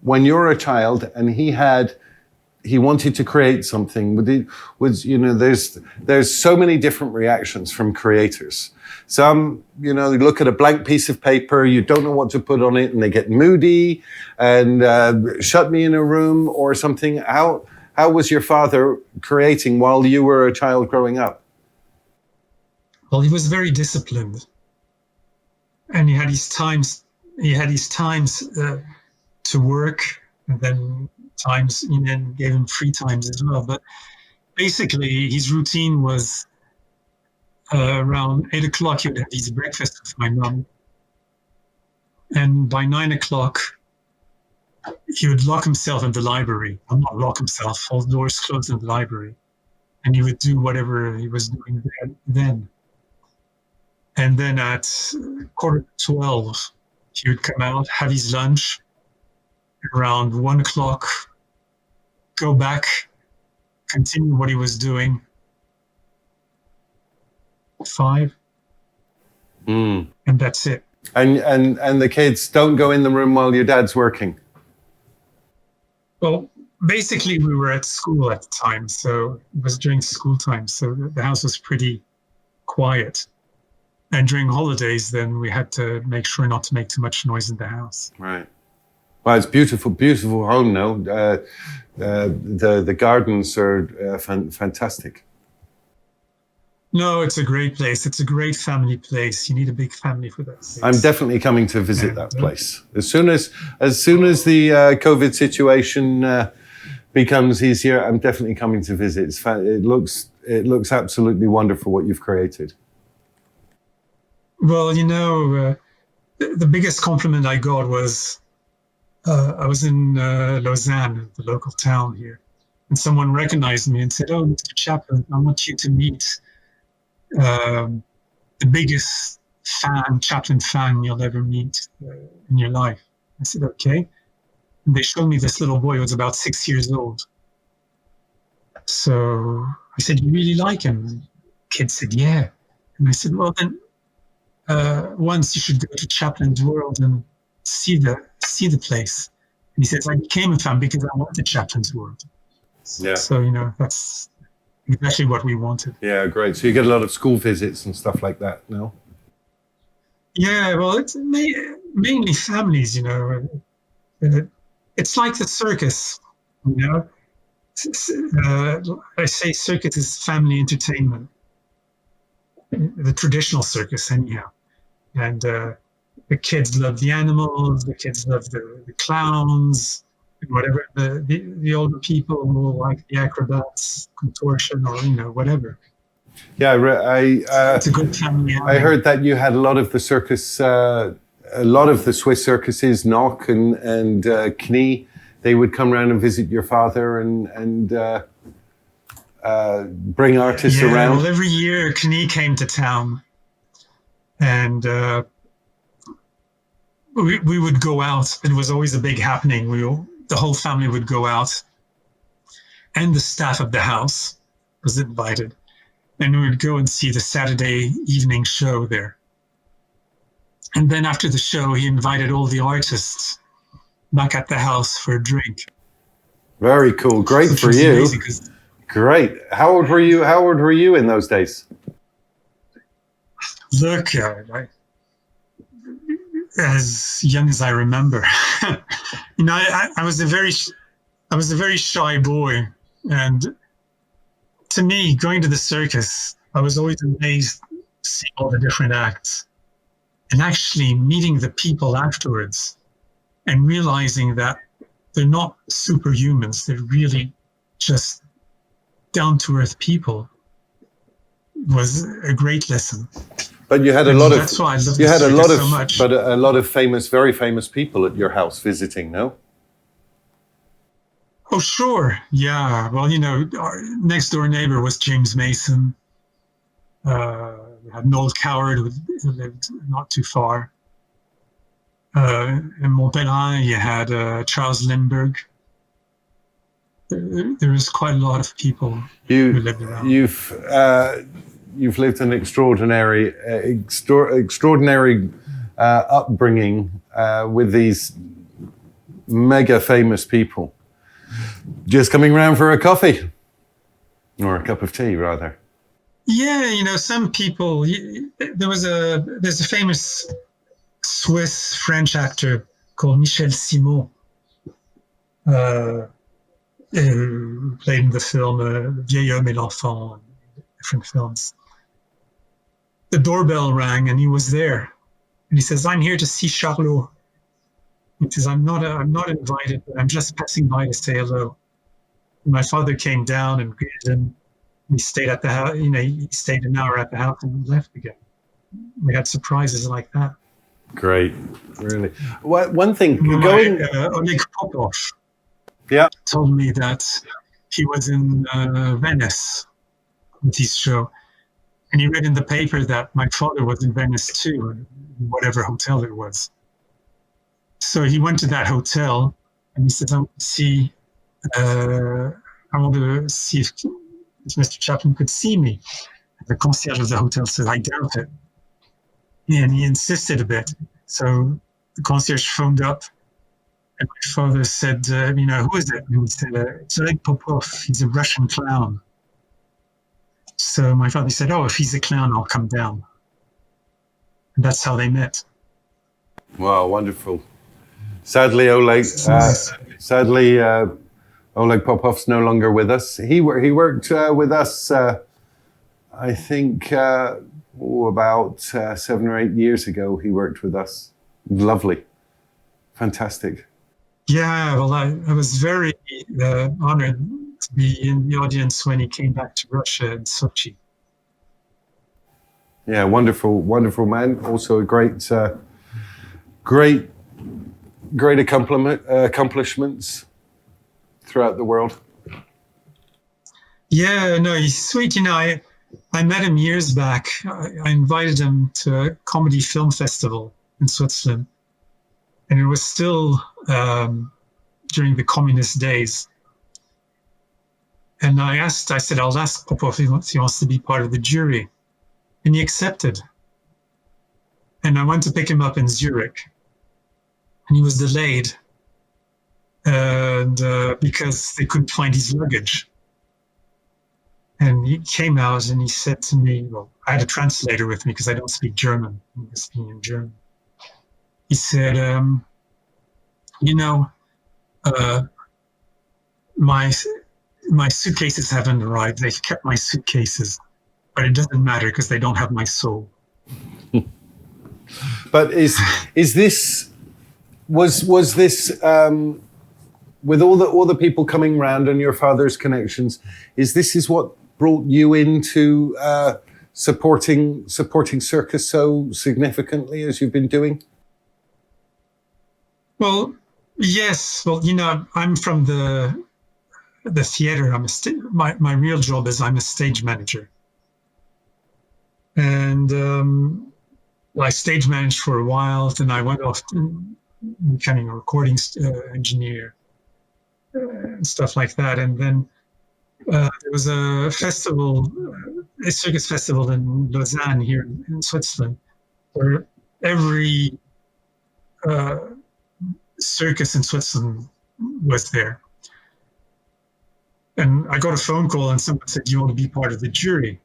when you were a child and he wanted to create something? There's so many different reactions from creators. Some, you look at a blank piece of paper, you don't know what to put on it, and they get moody and shut me in a room or something. How was your father creating while you were a child growing up? Well, he was very disciplined, and he had his times. To work, and then gave him free times as well. But basically, his routine was around 8 o'clock, he would have his breakfast with my mom. And by 9 o'clock, he would lock himself in the library. Well, not lock himself, all the doors closed in the library. And he would do whatever he was doing then. And then at 11:45, he would come out, have his lunch. Around 1 o'clock, go back, continue what he was doing. 5. And that's it. And the kids don't go in the room while your dad's working? Well, basically we were at school at the time, so it was during school time, so the house was pretty quiet. And during holidays, then we had to make sure not to make too much noise in the house. Right. Well, it's beautiful, beautiful home now. The gardens are fantastic. No, it's a great place. It's a great family place. You need a big family for that place. I'm definitely coming to visit that place. As soon as the COVID situation becomes easier, I'm definitely coming to visit. It looks absolutely wonderful what you've created. Well, the biggest compliment I got was I was in Lausanne, the local town here, and someone recognized me and said, "Oh, Mr. Chaplin, I want you to meet the biggest Chaplin fan you'll ever meet in your life." I said, "Okay." And they showed me this little boy who was about 6 years old. So I said, "You really like him?" And the kid said, "Yeah." And I said, "Well, then once you should go to Chaplin's World and see the place." And he says, "I became a fan because I wanted Chaplin's World." Yeah. So, that's exactly what we wanted. Yeah, great. So you get a lot of school visits and stuff like that, no? Yeah, well, it's mainly families, It's like the circus, I say circus is family entertainment. The traditional circus, anyhow. And the kids love the animals, the kids love the clowns, and whatever. The older people will like the acrobats, contortion, or whatever. Yeah, it's a good family. I heard that you had a lot of the circus, a lot of the Swiss circuses, Knock and Knie. They would come around and visit your father and bring artists around. Well, every year Knie came to town, and we would go out. It was always a big happening. The whole family would go out, and the staff of the house was invited, and we would go and see the Saturday evening show there. And then after the show, he invited all the artists back at the house for a drink. Very cool. Great for you. Great. How old were you in those days? Look, as young as I remember. I was a very I was a very shy boy, and to me, going to the circus, I was always amazed to see all the different acts and actually meeting the people afterwards and realizing that they're not superhumans. They're really just down-to-earth people was a great lesson. But you had a And lot of that's why I love you the had a circus lot of so much. but a lot of famous, very famous people at your house visiting. No. Oh, sure. Yeah. Well, our next door neighbor was James Mason. We had Noel Coward, who lived not too far. In Montpellier, you had Charles Lindbergh. There was quite a lot of people who lived around. You've lived an extraordinary upbringing with these mega famous people. Just coming round for a coffee, or a cup of tea, rather. Yeah, some people. There's a famous Swiss French actor called Michel Simon, who played in the film Vieil homme et l'enfant, different films. The doorbell rang and he was there, and he says, "I'm here to see Charlot." He says, I'm not invited, but I'm just passing by to say hello." And my father came down and greeted him. He stayed at the house. He stayed an hour at the house and left again. We had surprises like that. Great, really. One thing, Oleg Popov told me that he was in Venice with his show, and he read in the paper that my father was in Venice too, in whatever hotel it was. So he went to that hotel, and he said, I want to see if Mr. Chaplin could see me." The concierge of the hotel said, "I doubt it." And he insisted a bit. So the concierge phoned up, and my father said, "Who is it?" And he said, "It's Oleg Popov. He's a Russian clown." So my father said, "Oh, if he's a clown, I'll come down." And that's how they met. Wow, wonderful. Sadly, Oleg Popov's no longer with us. He worked with us, I think, about 7 or 8 years ago. He worked with us. Lovely, fantastic. Yeah, well, I was very honored to be in the audience when he came back to Russia in Sochi. Yeah, wonderful, wonderful man. Also a great accomplishments throughout the world. Yeah, no, he's sweet. I met him years back. I invited him to a comedy film festival in Switzerland, and it was still during the communist days. And I said, I'll ask Popov if he wants to be part of the jury, and he accepted. And I went to pick him up in Zurich, and he was delayed, and because they couldn't find his luggage. And he came out and he said to me, well, I had a translator with me because I don't speak German. I'm speaking in German. He said, my suitcases haven't arrived. They've kept my suitcases, but it doesn't matter because they don't have my soul. But was this with all the people coming round and your father's connections? Is what brought you into supporting Circus so significantly as you've been doing? Well, yes. Well, I'm from the theater. My real job is I'm a stage manager, and I stage managed for a while. Then I went off to becoming a recording engineer and stuff like that. And then there was a festival, a circus festival in Lausanne here in Switzerland, where every circus in Switzerland was there. And I got a phone call and someone said, "Do you want to be part of the jury?"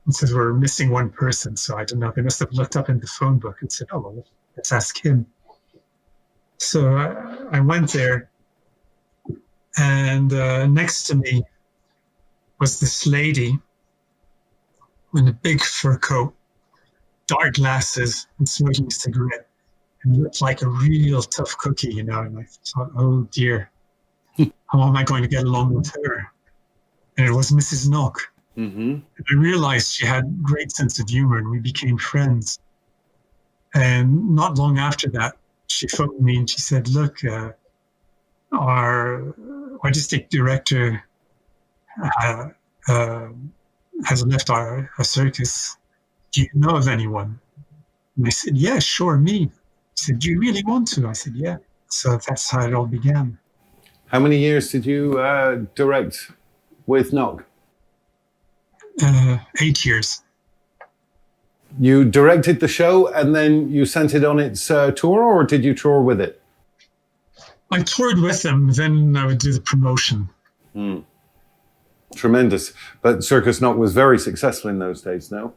And said, "We're missing one person." So I don't know. They must have looked up in the phone book and said, "Oh, well, let's ask him." So I went there, And next to me was this lady in a big fur coat, dark glasses, and smoking a cigarette, and looked like a real tough cookie, you know. And I thought, oh dear, how am I going to get along with her? And it was Mrs. Knock. Mm-hmm. And I realized she had a great sense of humor, and we became friends. And not long after that, she phoned me and she said, look, our artistic director has left our circus. Do you know of anyone? And I said, yeah, sure, me. She said, do you really want to? I said, yeah. So that's how it all began. How many years did you direct with Nog? 8 years. You directed the show and then you sent it on its tour, or did you tour with it? I toured with them, then I would do the promotion. Tremendous. But Circus Nog was very successful in those days, no?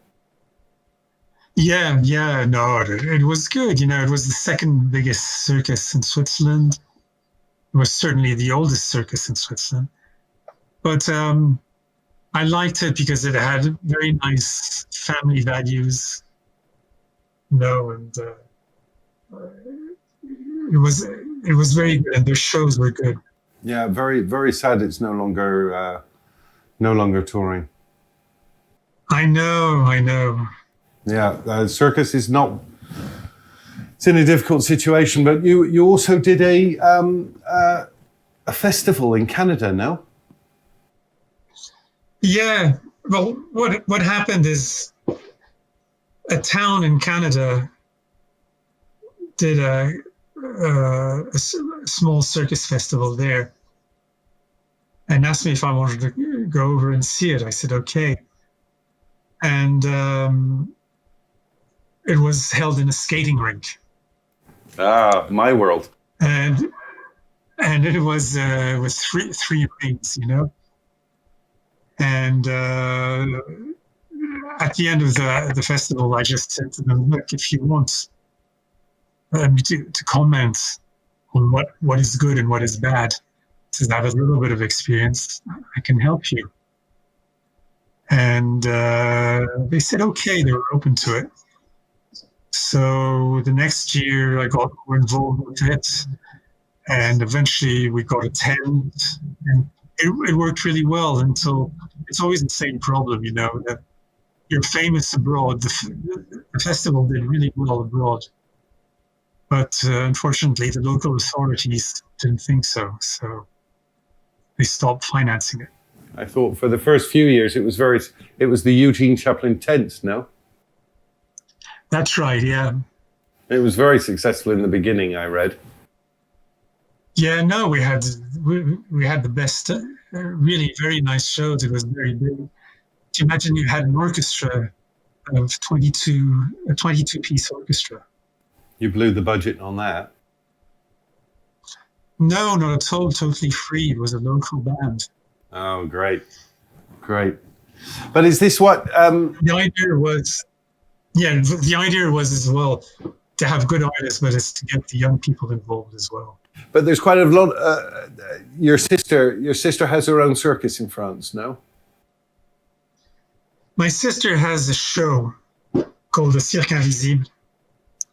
Yeah, no, it was good. You know, it was the second biggest circus in Switzerland. It was certainly the oldest circus in Switzerland. But I liked it because it had very nice family values, you know, and it was very good, and their shows were good. Yeah, very, very sad it's no longer touring. I know. Yeah, Circus is not. It's in a difficult situation, but you also did a festival in Canada, no? Yeah. Well, what happened is a town in Canada did a small circus festival there, and asked me if I wanted to go over and see it. I said okay, and it was held in a skating rink. Ah, my world. And it was with three rings, you know. And at the end of the festival, I just said to them, look, if you want me to comment on what is good and what is bad, since I have a little bit of experience, I can help you. And they said, okay, they were open to it. So the next year I got more involved with it, and eventually we got a tent, and it worked really well until it's always the same problem, you know, that you're famous abroad. The festival did really well abroad, but unfortunately the local authorities didn't think so, so they stopped financing it. I thought for the first few years it was the EUGENE Chaplin tent, no? That's right, yeah. It was very successful in the beginning, I read. Yeah, no, we had the best, really very nice shows. It was very big. Can you imagine you had an orchestra of a 22-piece orchestra? You blew the budget on that. No, not at all. Totally free. It was a local band. Oh, great. But is this what... The idea was as well to have good artists, but it's to get the young people involved as well. But there's quite a lot... your sister has her own circus in France, no? My sister has a show called the Cirque Invisible.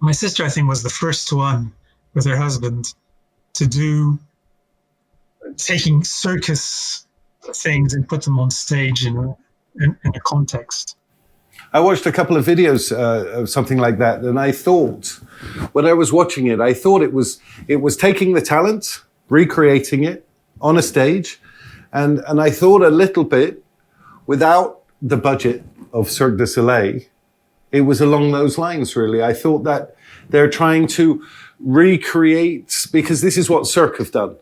My sister, I think, was the first one with her husband to do taking circus things and put them on stage in a context. I watched a couple of videos of something like that, and I thought, when I was watching it, I thought it was taking the talent, recreating it on a stage, and I thought a little bit, without the budget of Cirque du Soleil, it was along those lines, really. I thought that they're trying to recreate, because this is what Cirque have done.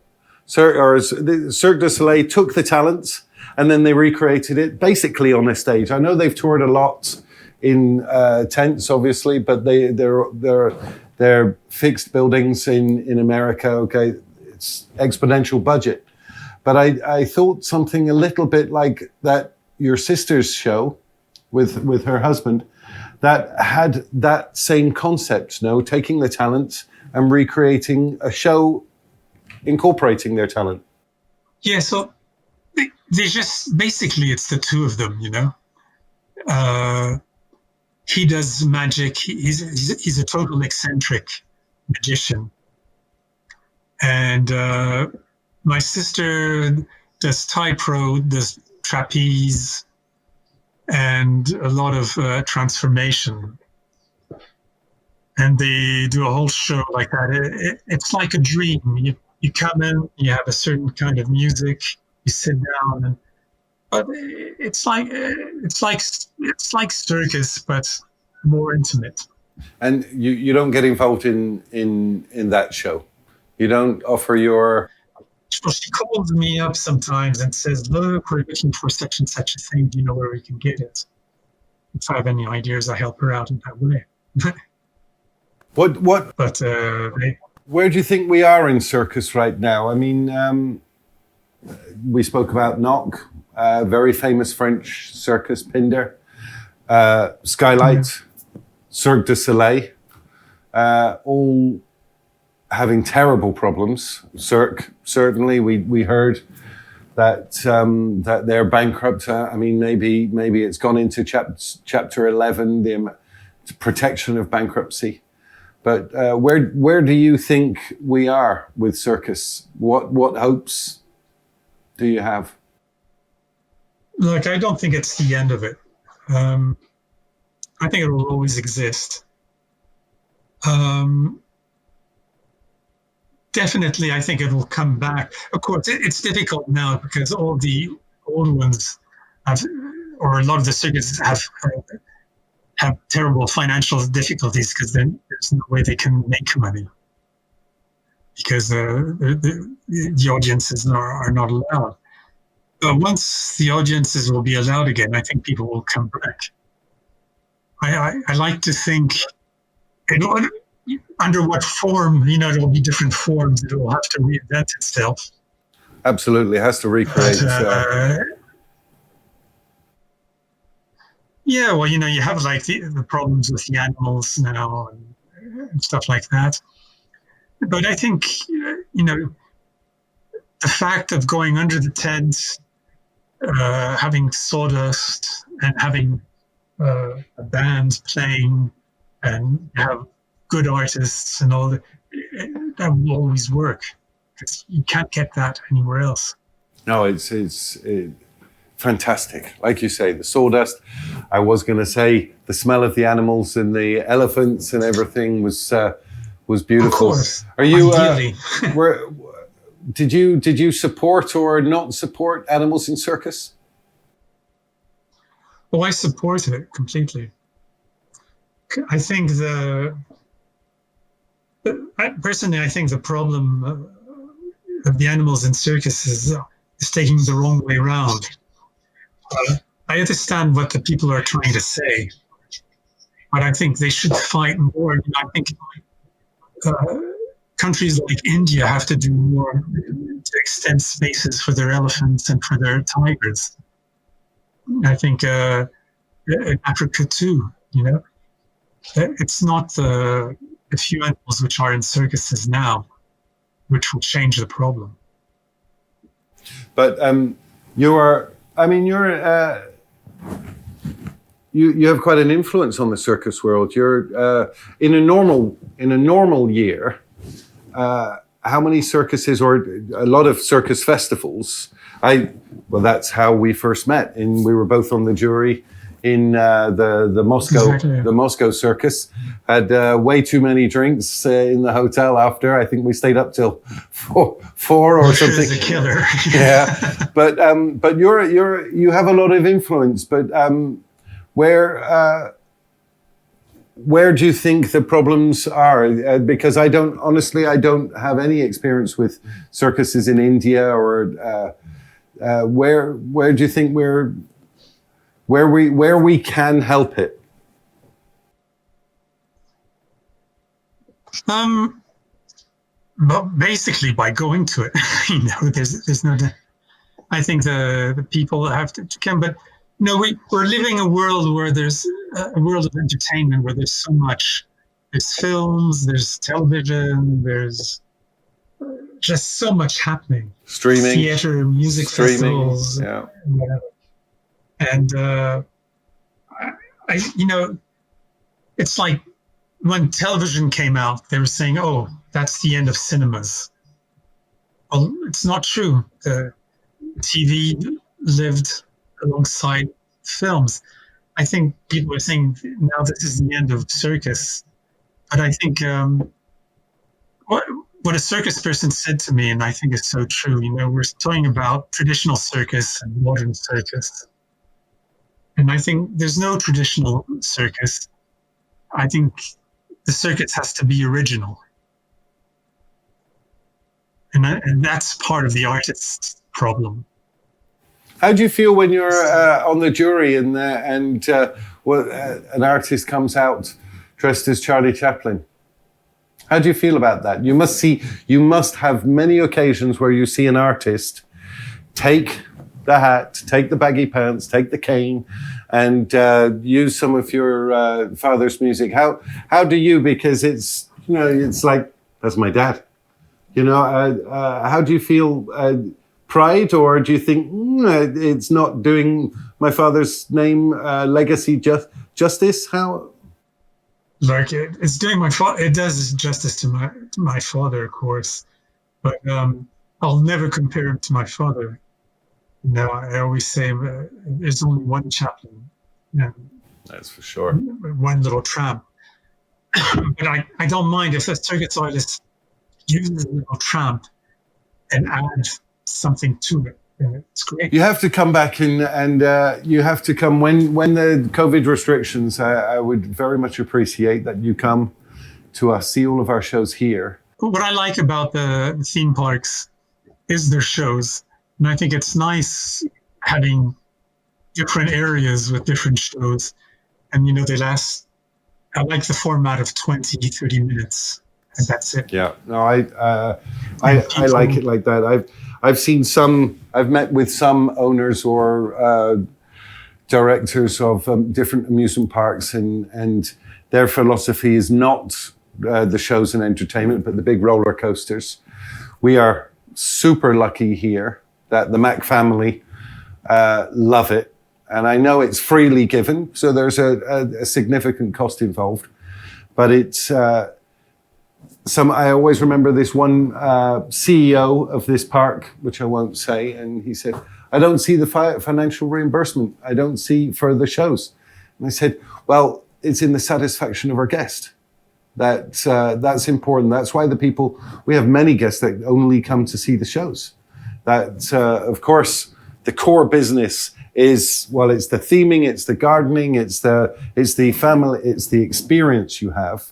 Cirque du Soleil took the talent and then they recreated it basically on a stage. I know they've toured a lot in tents, obviously, but they're fixed buildings in America. Okay, it's exponential budget. But I thought something a little bit like that. Your sister's show with her husband that had that same concept, taking the talent and recreating a show incorporating their talent. Yeah, so they just basically it's the two of them, you know. Uh, he does magic. He's a total eccentric magician, and my sister does typro, does trapeze, and a lot of transformation. And they do a whole show like that. It's like a dream. You come in, you have a certain kind of music, you sit down, and but it's like circus, but more intimate. And you don't get involved in that show. You don't offer your. So she calls me up sometimes and says, "Look, we're looking for such and such a thing. Do you know where we can get it?" If I have any ideas, I help her out in that way. What? But Where do you think we are in circus right now? I mean, we spoke about Knock, very famous French circus, Pinder, Skylight, Cirque du Soleil, all having terrible problems. Cirque, certainly, we heard that that they're bankrupt. I mean, maybe it's gone into chapter 11, the protection of bankruptcy. But where do you think we are with circus? What hopes do you have? look, I don't think it's the end of it. I think it will always exist. Definitely, I think it will come back. Of course, it's difficult now because all the old ones have, or a lot of the circuits have terrible financial difficulties because then there's no way they can make money because the audiences are not allowed. But once the audiences will be allowed again, I think people will come back. I like to think, under what form, there will be different forms. It will have to reinvent itself. Absolutely, it has to recreate. Yeah, well, you have like the problems with the animals now and stuff like that. But I think, the fact of going under the tent, having sawdust and having a band playing and have good artists and all that will always work. Because you can't get that anywhere else. No, it's fantastic. Like you say, the sawdust. I was going to say the smell of the animals and the elephants and everything was beautiful. Of course. Are you? Ideally. Did you support or not support animals in circus? Oh, I support it completely. I think personally, I think the problem of the animals in circus is taking the wrong way around. I understand what the people are trying to say, but I think they should fight more. I think countries like India have to do more to extend spaces for their elephants and for their tigers. I think in Africa too, it's not the few animals which are in circuses now which will change the problem. But you have quite an influence on the circus world. You're in a normal year. How many circuses or a lot of circus festivals? That's how we first met. And we were both on the jury in the Moscow Circus. Had way too many drinks in the hotel after. I think we stayed up till four or something. Is a killer. Yeah, but you have a lot of influence. But where do you think the problems are? Because I don't have any experience with circuses in India or where do you think where we can help it? Well, basically by going to it, there's no. I think the people have to come, but we're living a world where there's a world of entertainment where there's so much. There's films, there's television, there's just so much happening. Streaming. Theater, music festivals. Yeah. Whatever. And, it's like when television came out, they were saying, oh, that's the end of cinemas. Well, it's not true. The TV lived alongside films. I think people are saying now this is the end of circus. But I think what a circus person said to me, and I think it's so true, we're talking about traditional circus and modern circus. And I think there's no traditional circus. I think the circus has to be original. And that's part of the artist's problem. How do you feel when you're on the jury and an artist comes out dressed as Charlie Chaplin? How do you feel about that? You must have many occasions where you see an artist take the hat, take the baggy pants, take the cane, and use some of your father's music. How do you? Because it's like, that's my dad. How do you feel? Pride, or do you think it's not doing my father's name legacy justice? How? Like it's doing it does justice to my father, of course, but I'll never compare him to my father. I always say there's only one Chaplin. That's for sure. One little tramp. But I don't mind if a circus artist uses a little tramp and adds something to it. It's great. You have to come back and you have to come when the COVID restrictions. I would very much appreciate that you come to see all of our shows here. What I like about the theme parks is their shows. And I think it's nice having different areas with different shows. And, they last, I like the format of 20, 30 minutes. And that's it. Yeah, no, I like it like that. I've seen I've met with some owners or directors of different amusement parks, and their philosophy is not the shows and entertainment, but the big roller coasters. We are super lucky here that the Mac family love it. And I know it's freely given, so there's a significant cost involved. But it's... I always remember this one CEO of this park, which I won't say, and he said, I don't see the financial reimbursement. I don't see for the shows. And I said, well, it's in the satisfaction of our guest. That's important. That's why we have many guests that only come to see the shows. That, of course, the core business is, well, it's the theming, it's the gardening, it's the family, it's the experience you have.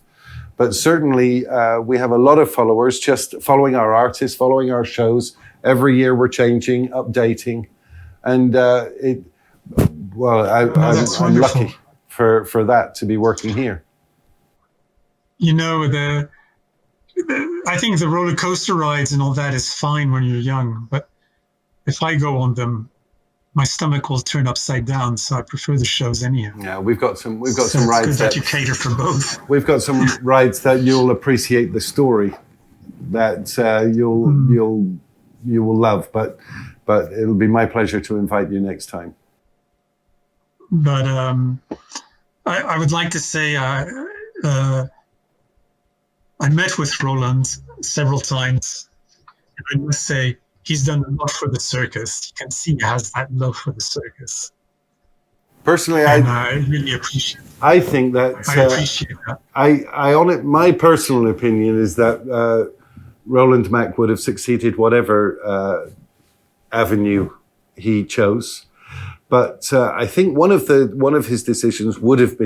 But certainly, we have a lot of followers just following our artists, following our shows. Every year we're changing, updating. And I'm lucky for that, to be working here. I think the roller coaster rides and all that is fine when you're young. But if I go on them, my stomach will turn upside down, so I prefer the shows anyhow. Yeah, we've got some rides that you cater for both. We've got some rides that you'll appreciate the story, that you will love. But it'll be my pleasure to invite you next time. But I would like to say I met with Roland several times, and I must say, he's done a lot for the circus. You can see he has that love for the circus. Personally, I really appreciate it. I think that I appreciate that. My personal opinion is that Roland Mack would have succeeded whatever avenue he chose. But I think one of his decisions could have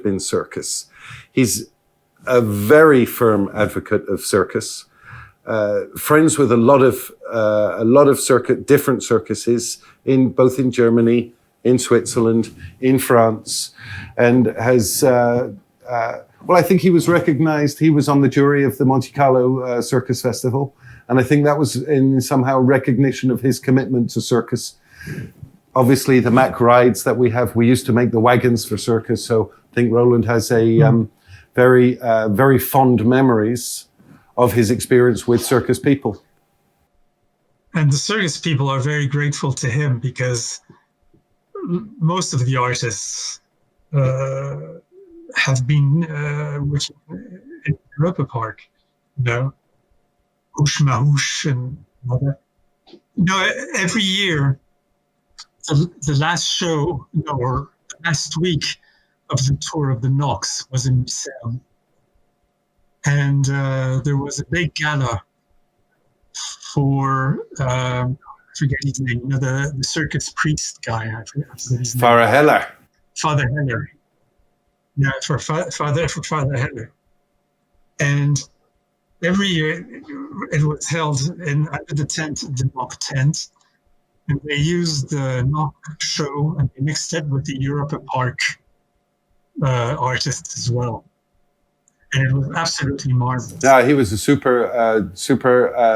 been circus. He's a very firm advocate of circus. Friends with a lot of different circuses both in Germany, in Switzerland, in France, and has. I think he was recognized. He was on the jury of the Monte Carlo Circus Festival, and I think that was in somehow recognition of his commitment to circus. Obviously, the Mack rides that we used to make the wagons for circus. So I think Roland has a very fond memories of his experience with circus people. And the circus people are very grateful to him because most of the artists have been working in Europa Park, you know, Ushmahoosh and all that. You know, every year, the last show, or the last week of the tour of the Knox was in Lucerne. And there was a big gala for, I forget his name, you know, the circus priest guy. I forget his name. Father Heller. Father Heller. Yeah, for Father Heller. And every year it was held under the tent, the Knock tent. And they used the Knock show and they mixed it with the Europa Park artists as well. And it was absolutely marvelous. Yeah, he was a super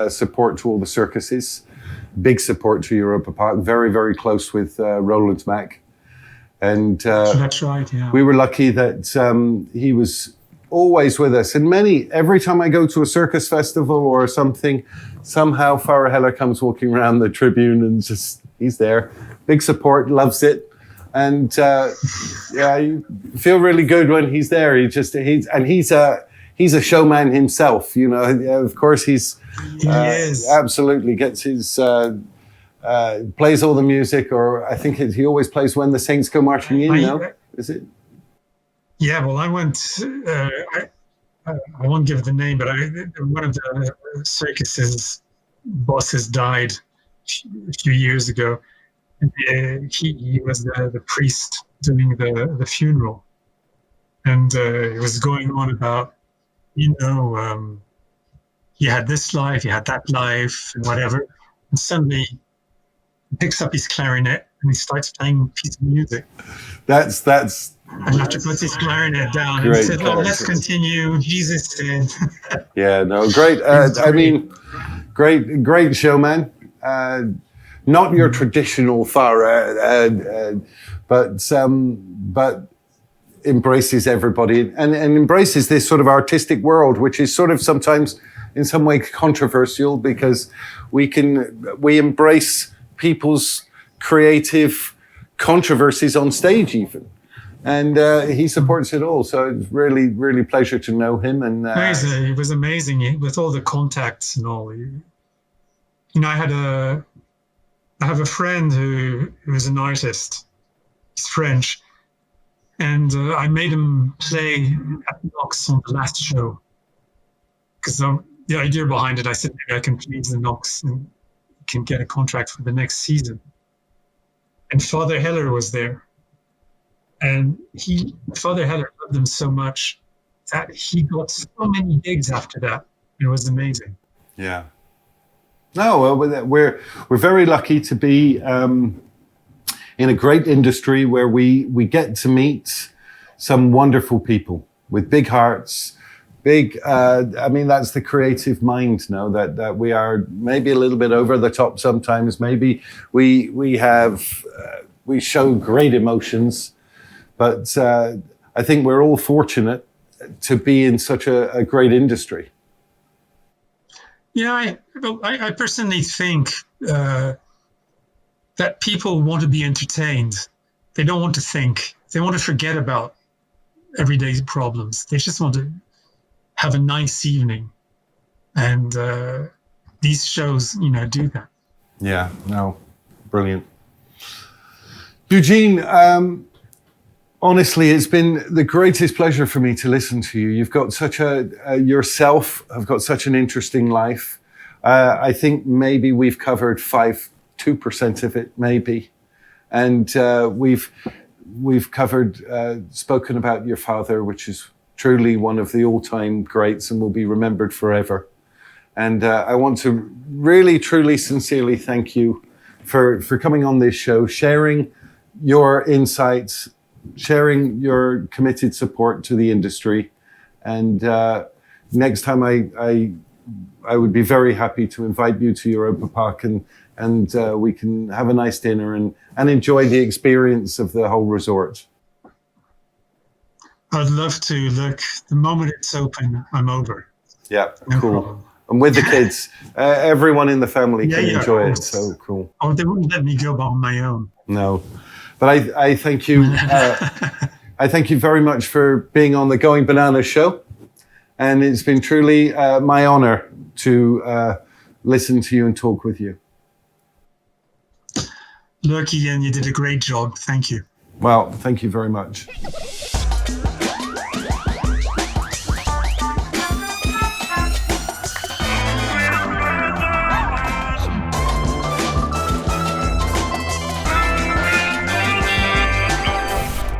support to all the circuses. Big support to Europa Park. Very, very close with Roland Mack. And that's right, yeah. We were lucky that he was always with us. And every time I go to a circus festival or something, somehow Farah Heller comes walking around the tribune and he's there. Big support, loves it. And you feel really good when he's there. He's a showman himself, you know. Of course, he absolutely gets his plays all the music, or I think he always plays When the Saints Go Marching In. No, is it? Yeah, well, I went. I won't give the name, but one of the circus's bosses died a few years ago. And he was the priest doing the funeral, and it was going on about, you know, he had this life, he had that life, and whatever. And suddenly, he picks up his clarinet and he starts playing a piece of music. That's. And after puts his clarinet down, and he said, "Well, let's continue." Jesus said. Yeah, no, great. I mean, great showman. Not your traditional Farah, but embraces everybody and embraces this sort of artistic world, which is sort of sometimes in some way controversial because we embrace people's creative controversies on stage even. And he supports it all. So it's really, really pleasure to know him. And he was amazing with all the contacts and all. You know, I have a friend who is an artist. He's French. And I made him play at Knox on the last show. Because the idea behind it, I said, maybe I can please the Knox and can get a contract for the next season. And Father Heller was there. And Father Heller loved him so much that he got so many gigs after that. It was amazing. Yeah. No, well, we're very lucky to be in a great industry where we get to meet some wonderful people with big hearts. I mean, that's the creative mind, no? That we are maybe a little bit over the top sometimes. Maybe we show great emotions, but I think we're all fortunate to be in such a great industry. Yeah, I personally think that people want to be entertained. They don't want to think. They want to forget about everyday problems. They just want to have a nice evening. And these shows, you know, do that. Yeah, no, brilliant. Eugene, honestly, it's been the greatest pleasure for me to listen to you. You've got yourself have got such an interesting life. I think maybe we've covered 2% of it, maybe. And we've covered, spoken about your father, which is truly one of the all-time greats and will be remembered forever. And I want to really, truly, sincerely thank you for coming on this show, sharing your insights, sharing your committed support to the industry. And next time I would be very happy to invite you to Europa Park and we can have a nice dinner and enjoy the experience of the whole resort. I'd love to. Look, the moment it's open, I'm over. Yeah, No cool. problem. And with the kids, everyone in the family Yeah, can yeah, enjoy of it. course. So cool. Oh, they wouldn't let me go on my own. No, but I thank you. I thank you very much for being on the Going Bananas show, and it's been truly my honor to listen to you and talk with you. Look, Ian, you did a great job. Thank you. Well, thank you very much.